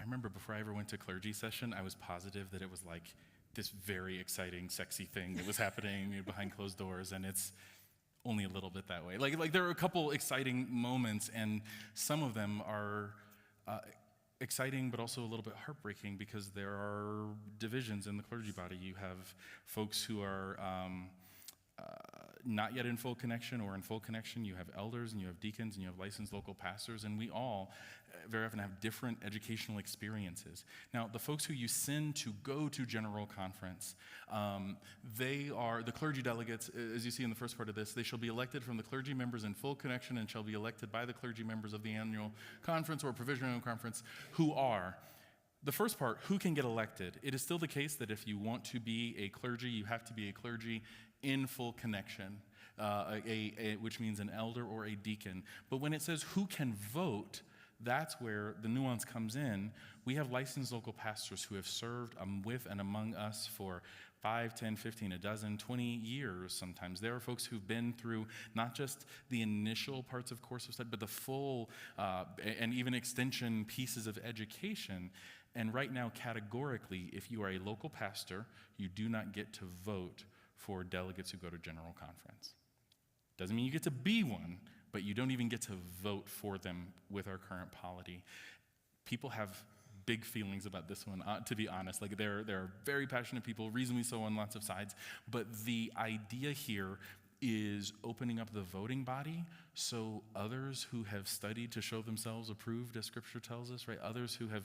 remember before I ever went to clergy session, I was positive that it was like this very exciting, sexy thing that was happening behind closed doors, and it's only a little bit that way. Like there are a couple exciting moments, and some of them are exciting, but also a little bit heartbreaking, because there are divisions in the clergy body. You have folks who are not yet in full connection or in full connection. You have elders, and you have deacons, and you have licensed local pastors, and we all very often have different educational experiences. Now, the folks who you send to go to General Conference, they are the clergy delegates, as you see in the first part of this. They shall be elected from the clergy members in full connection and shall be elected by the clergy members of the annual conference or provisional conference, who are, the first part, who can get elected. It is still the case that if you want to be a clergy, you have to be a clergy in full connection, which means an elder or a deacon. But when it says who can vote, that's where the nuance comes in. We have licensed local pastors who have served with and among us for 5, 10, 15, a dozen, 20 years sometimes. There are folks who've been through not just the initial parts of course of study, but the full and even extension pieces of education. And right now, categorically, if you are a local pastor, you do not get to vote for delegates who go to General Conference. Doesn't mean you get to be one, but you don't even get to vote for them with our current polity. People have big feelings about this one, to be honest. Like, they're very passionate people, reasonably so on lots of sides, but the idea here is opening up the voting body so others who have studied to show themselves approved, as Scripture tells us, right? Others who have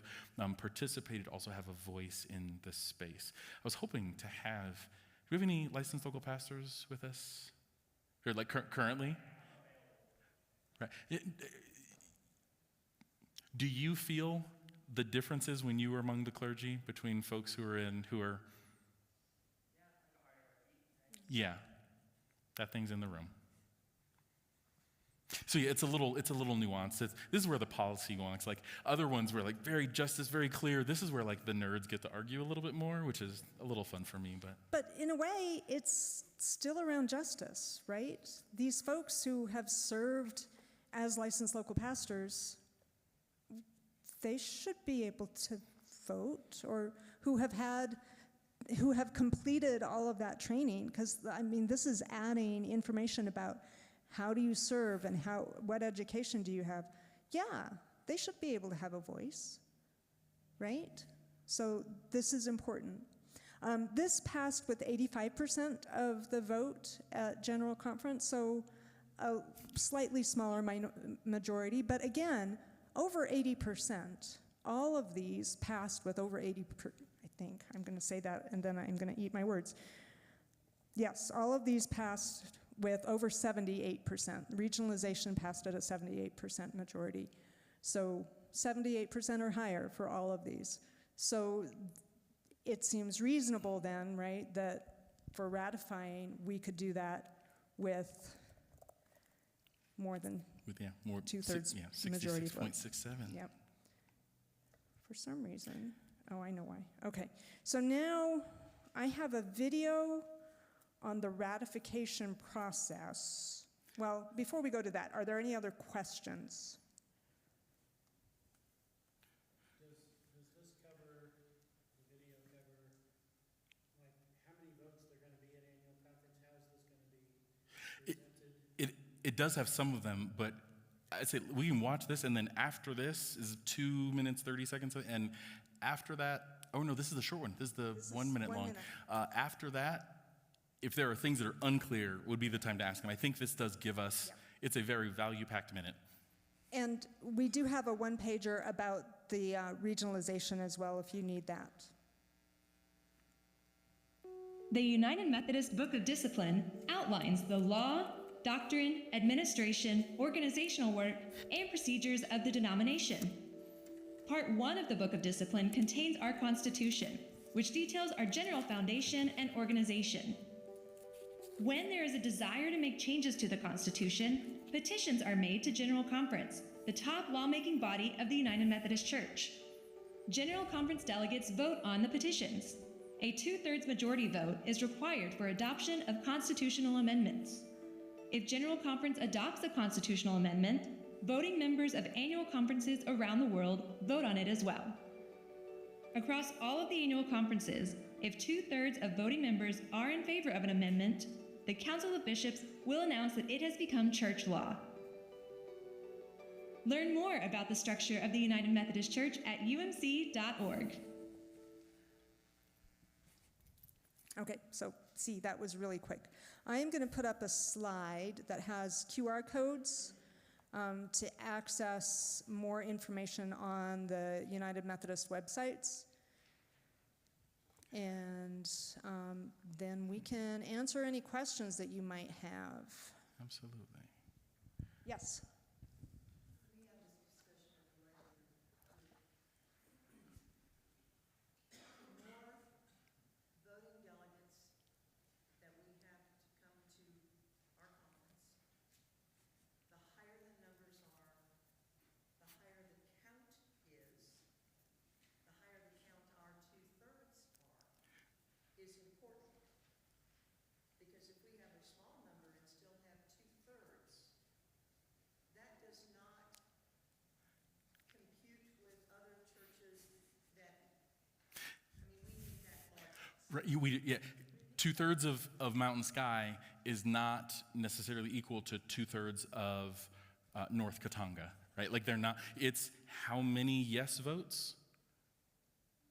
participated also have a voice in this space. I was hoping to have, do we have any licensed local pastors with us? Or like currently? Right. Do you feel the differences when you were among the clergy between folks who are? Yeah, that thing's in the room. So yeah, it's a little nuanced. This is where the policy wonks. Like other ones were like very justice, very clear. This is where like the nerds get to argue a little bit more, which is a little fun for me. But in a way, it's still around justice, right? These folks who have served as licensed local pastors, they should be able to vote, or who have completed all of that training, because I mean, this is adding information about how do you serve and what education do you have. Yeah, they should be able to have a voice, right? So this is important. This passed with 85% of the vote at General Conference, so a slightly smaller majority, but again, over 80%. All of these passed with over 80%, I think. I'm going to say that, and then I'm going to eat my words. Yes, all of these passed with over 78%. Regionalization passed at a 78% majority. So 78% or higher for all of these. So it seems reasonable then, right, that for ratifying, we could do that with more than more two-thirds majority vote. 66.67. Yep. For some reason, oh, I know why. Okay, so now I have a video on the ratification process. Well, before we go to that, are there any other questions? Does this cover, the video cover, like, how many votes there are going to be at annual conference? How is this going to be presented? It does have some of them, but I say we can watch this, and then after this is 2 minutes, 30 seconds, and after that, oh no, this is the short one. This is the 1 minute long. After that, if there are things that are unclear, would be the time to ask them. I think this does give us, it's a very value-packed minute. And we do have a one-pager about the regionalization as well, if you need that. The United Methodist Book of Discipline outlines the law, doctrine, administration, organizational work, and procedures of the denomination. Part 1 of the Book of Discipline contains our Constitution, which details our general foundation and organization. When there is a desire to make changes to the Constitution, petitions are made to General Conference, the top lawmaking body of the United Methodist Church. General Conference delegates vote on the petitions. A 2/3 majority vote is required for adoption of constitutional amendments. If General Conference adopts a constitutional amendment, voting members of annual conferences around the world vote on it as well. Across all of the annual conferences, if 2/3 of voting members are in favor of an amendment, the Council of Bishops will announce that it has become church law. Learn more about the structure of the United Methodist Church at umc.org. Okay, so see, that was really quick. I am going to put up a slide that has QR codes to access more information on the United Methodist websites. And then we can answer any questions that you might have. Absolutely. Yes? We have this discussion of the more voting delegates that we have to come to our conference, the higher the numbers are, the higher the count is, the higher the count our 2/3 is important. Because if we have a small number and still have 2/3, that does not compute with other churches that, I mean, we need that large. Right, 2/3 of Mountain Sky is not necessarily equal to 2/3 of North Katanga, right? Like they're not, it's how many yes votes?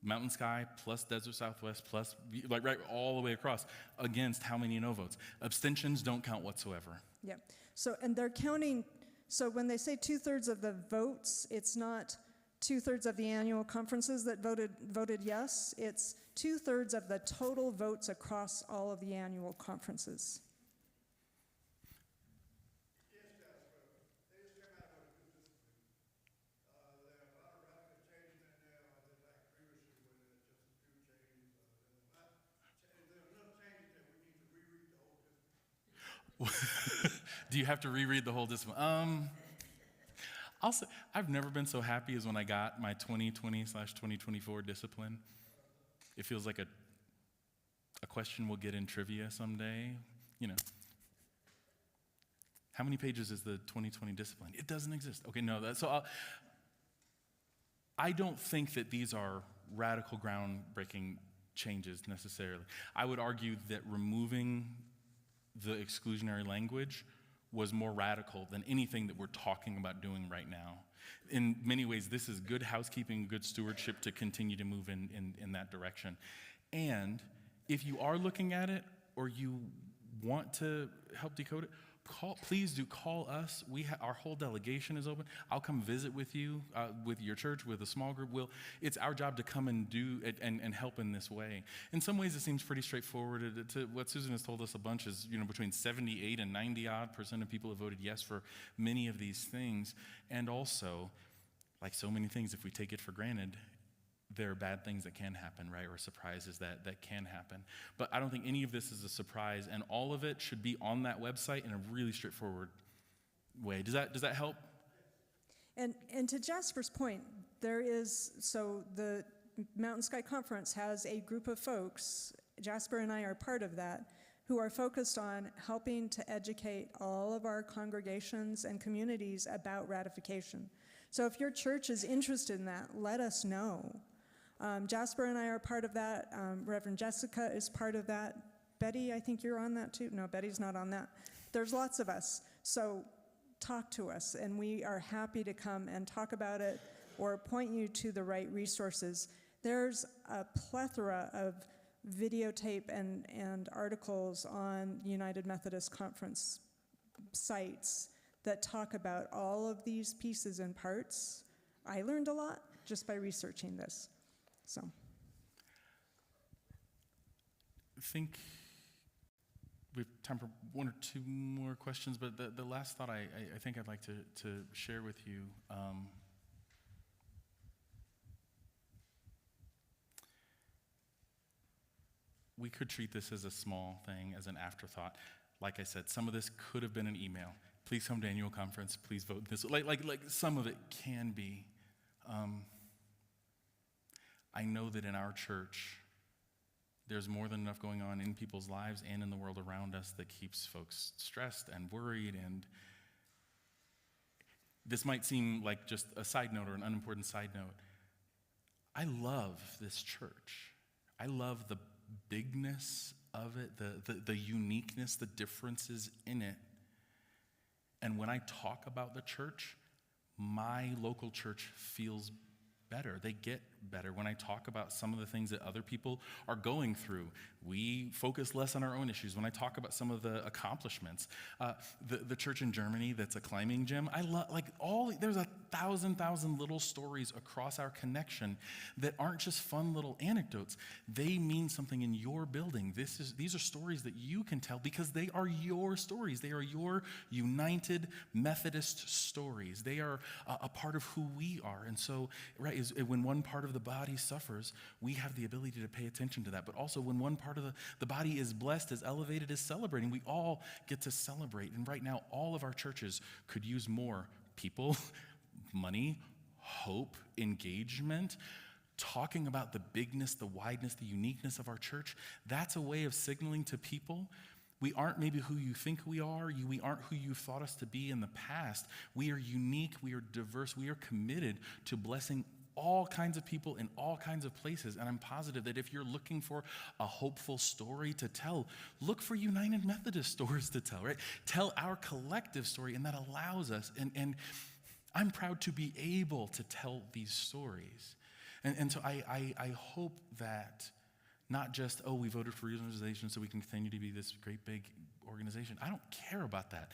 Mountain Sky plus Desert Southwest plus, like right all the way across against how many no votes. Abstentions don't count whatsoever. Yeah. So, and they're counting, so when they say 2/3 of the votes, it's not 2/3 of the annual conferences that voted yes. It's 2/3 of the total votes across all of the annual conferences. Yes, Jasper. They just came out with a good discipline. There are a lot of radical changes in there, just like previously when there's just a few changes. There's enough changes that we need to reread the whole discipline. Do you have to reread the whole discipline? I'll say, I've never been so happy as when I got my 2020/2024 discipline. It feels like a question we'll get in trivia someday. You know, how many pages is the 2020 discipline? It doesn't exist. Okay, no, I don't think that these are radical, groundbreaking changes necessarily. I would argue that removing the exclusionary language was more radical than anything that we're talking about doing right now. In many ways, this is good housekeeping, good stewardship to continue to move in that direction. And if you are looking at it or you want to help decode it, please do call us. Our whole delegation is open. I'll come visit with you, with your church, with a small group. It's our job to come and do it and help in this way. In some ways, it seems pretty straightforward. To what Susan has told us a bunch is, between 78 and 90% of people have voted yes for many of these things. And also, like so many things, if we take it for granted, there are bad things that can happen, right? Or surprises that can happen. But I don't think any of this is a surprise, and all of it should be on that website in a really straightforward way. Does that help? And to Jasper's point, so the Mountain Sky Conference has a group of folks, Jasper and I are part of that, who are focused on helping to educate all of our congregations and communities about ratification. So if your church is interested in that, let us know. Jasper and I are part of that. Reverend Jessica is part of that. Betty, I think you're on that too. No, Betty's not on that. There's lots of us. So talk to us, and we are happy to come and talk about it or point you to the right resources. There's a plethora of videotape and articles on United Methodist Conference sites that talk about all of these pieces and parts. I learned a lot just by researching this. So, I think we have time for one or two more questions, but the last thought I think I'd like to share with you. We could treat this as a small thing, as an afterthought. Like I said, some of this could have been an email. Please come to annual conference. Please vote this. Like some of it can be. I know that in our church, there's more than enough going on in people's lives and in the world around us that keeps folks stressed and worried. And this might seem like just a side note or an unimportant side note. I love this church. I love the bigness of it, the uniqueness, the differences in it. And when I talk about the church, my local church feels better. They get better. When I talk about some of the things that other people are going through, we focus less on our own issues. When I talk about some of the accomplishments, the church in Germany that's a climbing gym, I love, there's 1,000 little stories across our connection that aren't just fun little anecdotes. They mean something in your building. These are stories that you can tell because they are your stories. They are your United Methodist stories. They are a part of who we are. And so, right, when one part of the body suffers, we have the ability to pay attention to that. But also when one part of the body is blessed, is elevated, is celebrating, we all get to celebrate. And right now, all of our churches could use more people, money, hope, engagement, talking about the bigness, the wideness, the uniqueness of our church. That's a way of signaling to people, we aren't maybe who you think we are. We aren't who you thought us to be in the past. We are unique. We are diverse. We are committed to blessing all kinds of people in all kinds of places. And I'm positive that if you're looking for a hopeful story to tell, look for United Methodist stories to tell, right? Tell our collective story, and that allows us. And I'm proud to be able to tell these stories. And so I hope that not just, we voted for regionalization so we can continue to be this great big organization. I don't care about that.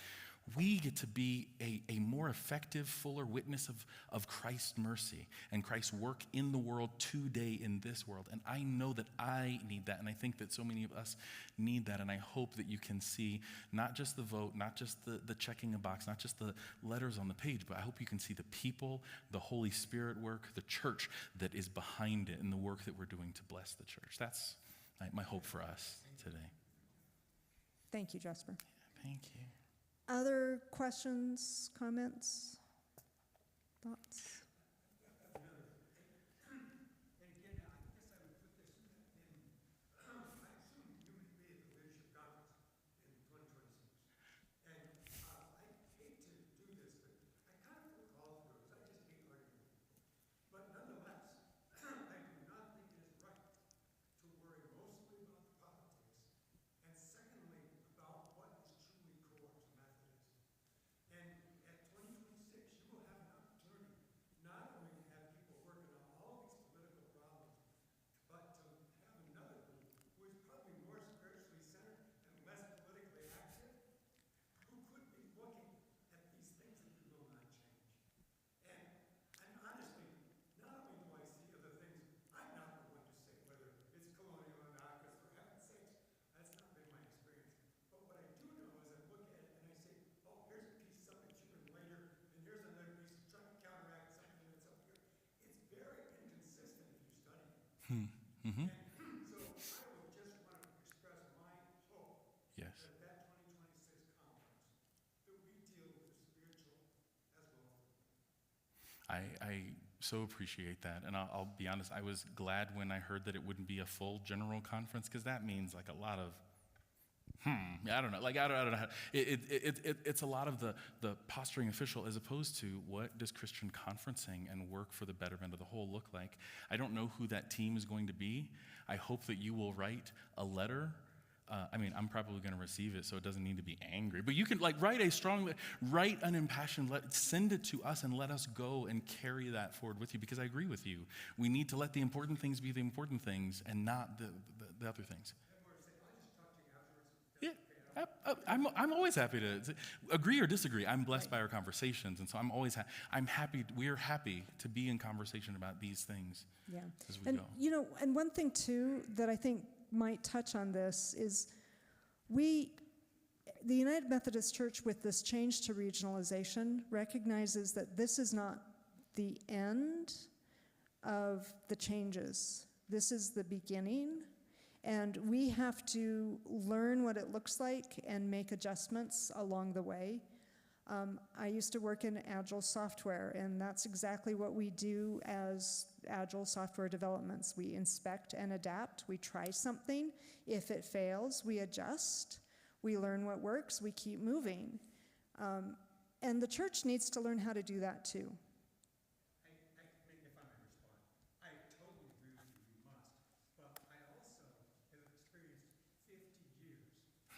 We get to be a more effective, fuller witness of Christ's mercy and Christ's work in the world today in this world. And I know that I need that, and I think that so many of us need that. And I hope that you can see not just the vote, not just the checking a box, not just the letters on the page, but I hope you can see the people, the Holy Spirit work, the church that is behind it, and the work that we're doing to bless the church. That's my hope for us today. Thank you, Jasper. Thank you. Other questions, comments, thoughts? Mm-hmm. And so I would just want to express my hope Yes. that 2026 conference, that we deal with the spiritual as well as the I so appreciate that, and I'll be honest. I was glad when I heard that it wouldn't be a full general conference, because that means like a lot of, I don't know. Like I don't know. It's a lot of the posturing official, as opposed to what does Christian conferencing and work for the betterment of the whole look like. I don't know who that team is going to be. I hope that you will write a letter. I'm probably going to receive it, so it doesn't need to be angry. But you can write an impassioned letter, send it to us, and let us go and carry that forward with you. Because I agree with you, we need to let the important things be the important things, and not the other things. Yeah, I'm always happy to agree or disagree. I'm blessed by our conversations, and so I'm always happy. We're happy to be in conversation about these things. Yeah. As we go. And one thing too that I think might touch on this is the United Methodist Church, with this change to regionalization, recognizes that this is not the end of the changes. This is the beginning, and we have to learn what it looks like and make adjustments along the way. I used to work in Agile software, and that's exactly what we do as Agile software developments. We inspect and adapt. We try something. If it fails, we adjust. We learn what works. We keep moving. And the church needs to learn how to do that too. if I may respond, I totally agree with you, we must. But I also have experienced 50 years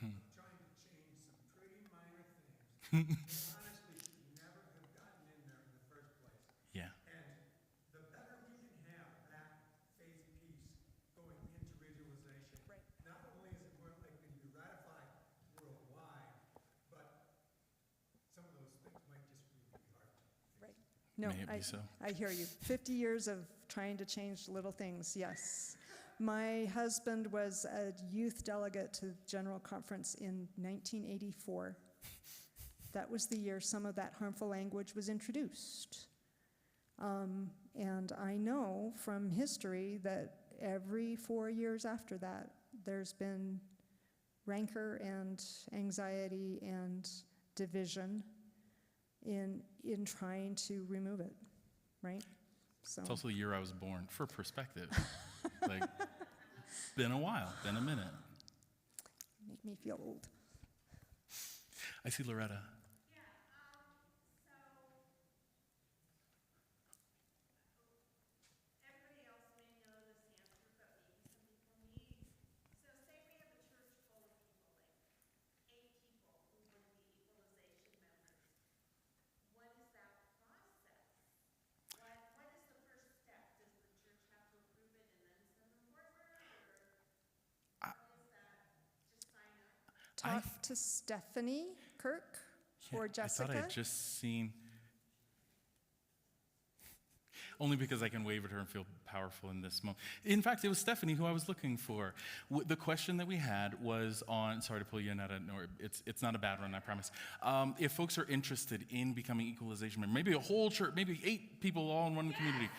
of trying to change some pretty minor things that honestly should never have gotten in there in the first place. Yeah. And the better we can have that faith piece going into regionalization, not only is it more likely to be ratified worldwide, but some of those things might just really be hard to fix. No, May it be so. I hear you. 50 years of trying to change little things, yes. My husband was a youth delegate to the General Conference in 1984. That was the year some of that harmful language was introduced. And I know from history that every 4 years after that, there's been rancor and anxiety and division in trying to remove it, right? So It's also the year I was born, for perspective. Been a while, been a minute. make me feel old. I see Loretta. Everybody else may know this answer, but maybe some people need. So say we have a church full of people, like 8 people who want to be equalization members. What is that process? What is the first step? Does the church have to approve it and then send them forward? Or what is that? Just sign up? Talk to Stephanie Kirk or Jessica. I thought I'd just seen, only because I can wave at her and feel powerful in this moment. In fact, it was Stephanie who I was looking for. The question that we had was on, sorry to pull you in at it's not a bad one, I promise. If folks are interested in becoming equalization members, maybe a whole church, maybe 8 people all in one community.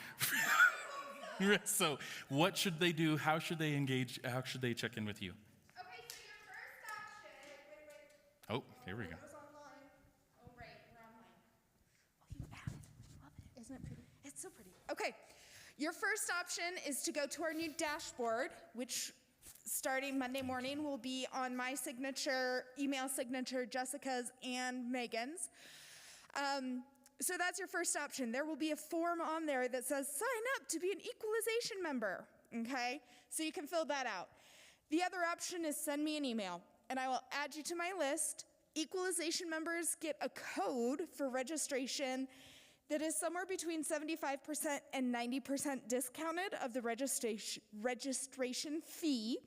So what should they do? How should they engage? How should they check in with you? Okay, so your first option, wait. Oh, here we go. It was online. Oh, right, we're online. Oh, you have it. Love it. Isn't it pretty? It's so pretty. Okay, your first option is to go to our new dashboard, which starting Monday morning will be on my signature, email signature, Jessica's, and Megan's. So that's your first option. There will be a form on there that says sign up to be an equalization member, okay? So you can fill that out. The other option is send me an email, and I will add you to my list. Equalization members get a code for registration that is somewhere between 75% and 90% discounted of the registration fee.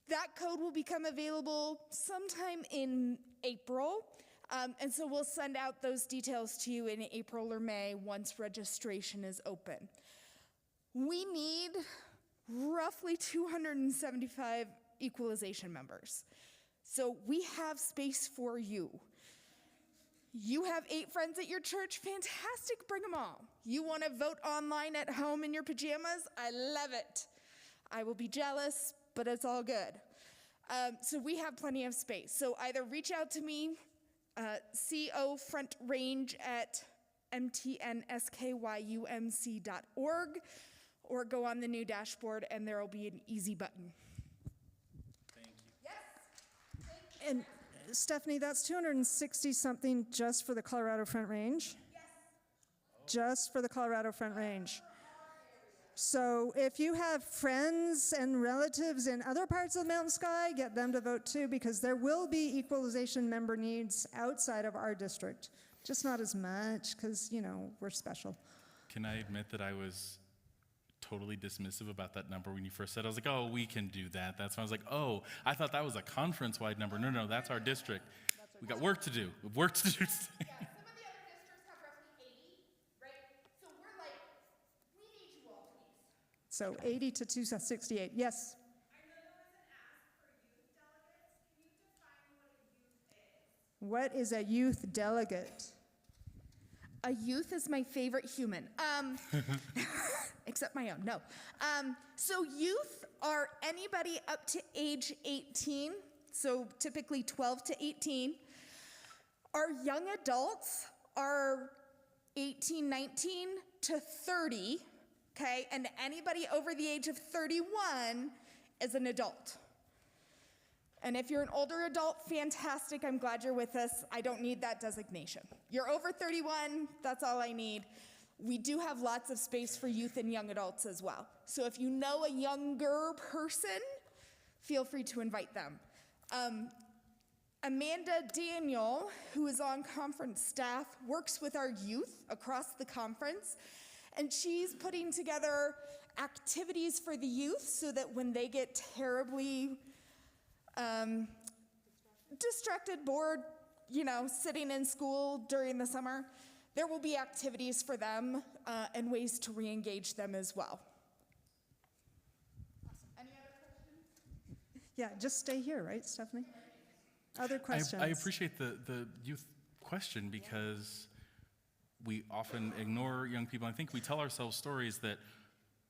That code will become available sometime in April. And so we'll send out those details to you in April or May once registration is open. We need roughly 275 equalization members. So we have space for you. You have 8 friends at your church, fantastic, bring them all. You want to vote online at home in your pajamas? I love it. I will be jealous, but it's all good. So we have plenty of space. So either reach out to me, CO Front Range at mtnskyumc.org, or go on the new dashboard and there will be an easy button. Thank you. Yes. And Stephanie, that's 260 something just for the Colorado Front Range? Yes. Just for the Colorado Front Range. So if you have friends and relatives in other parts of the Mountain Sky, get them to vote too, because there will be equalization member needs outside of our district. Just not as much, because, you know, we're special. Can I admit that I was totally dismissive about that number when you first said it? I was like, oh, we can do that. That's when I was like, oh, I thought that was a conference-wide number. No, that's our district. We got work to do. Work to do. Yeah, some of the other districts have roughly 80, right? So we're like, we need you all, please. So 80 to 268, yes. I know there was an ask for youth delegates. Can you define What what a youth is? is a youth delegate? A youth is my favorite human. Except my own, no. So youth are anybody up to age 18, so typically 12 to 18. Our young adults are 18, 19 to 30, okay? And anybody over the age of 31 is an adult. And if you're an older adult, fantastic, I'm glad you're with us. I don't need that designation. You're over 31, that's all I need. We do have lots of space for youth and young adults as well. So if you know a younger person, feel free to invite them. Amanda Daniel, who is on conference staff, works with our youth across the conference, and she's putting together activities for the youth so that when they get terribly distracted, bored, you know, sitting in school during the summer, there will be activities for them and ways to re-engage them as well. Awesome. Any other questions? Yeah, just stay here, right, Stephanie? Other questions? I appreciate the youth question because we often ignore young people. I think we tell ourselves stories that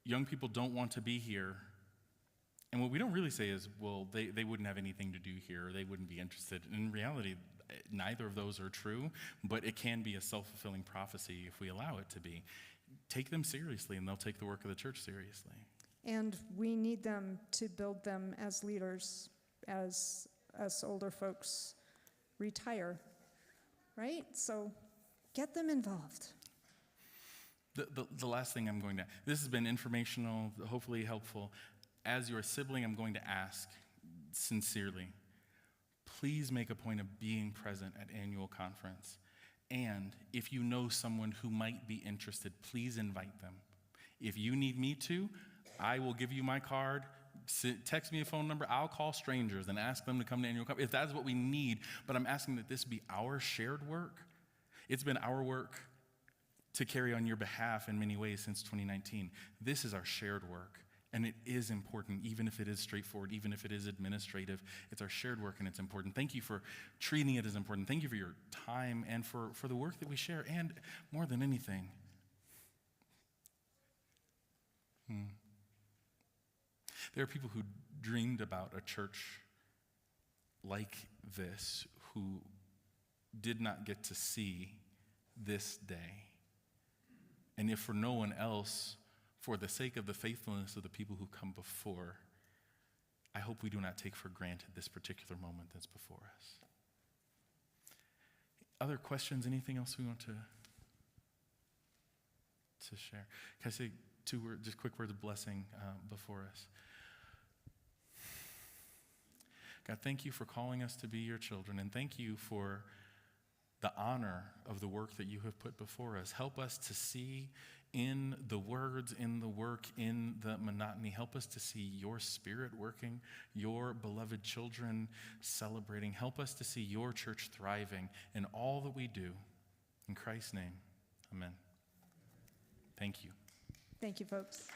young people don't want to be here. And what we don't really say is, well, they wouldn't have anything to do here, or they wouldn't be interested. In reality, neither of those are true, but it can be a self-fulfilling prophecy if we allow it to be. Take them seriously, and they'll take the work of the church seriously. And we need them to build them as leaders as us older folks retire, right? So get them involved. The last thing I'm going to, this has been informational, hopefully helpful. As your sibling, I'm going to ask sincerely, please make a point of being present at annual conference. And if you know someone who might be interested, please invite them. If you need me to, I will give you my card, text me a phone number, I'll call strangers and ask them to come to annual conference, if that's what we need. But I'm asking that this be our shared work. It's been our work to carry on your behalf in many ways since 2019. This is our shared work. And it is important, even if it is straightforward, even if it is administrative. It's our shared work, and it's important. Thank you for treating it as important. Thank you for your time and for the work that we share, and more than anything, there are people who dreamed about a church like this who did not get to see this day. And if for no one else, for the sake of the faithfulness of the people who come before, I hope we do not take for granted this particular moment that's before us. Other questions, anything else we want to share? Can I say just quick words of blessing before us? God, thank you for calling us to be your children, and thank you for the honor of the work that you have put before us. Help us to see in the words, in the work, in the monotony. Help us to see your Spirit working, your beloved children celebrating. Help us to see your church thriving in all that we do. In Christ's name, amen. Thank you. Thank you, folks.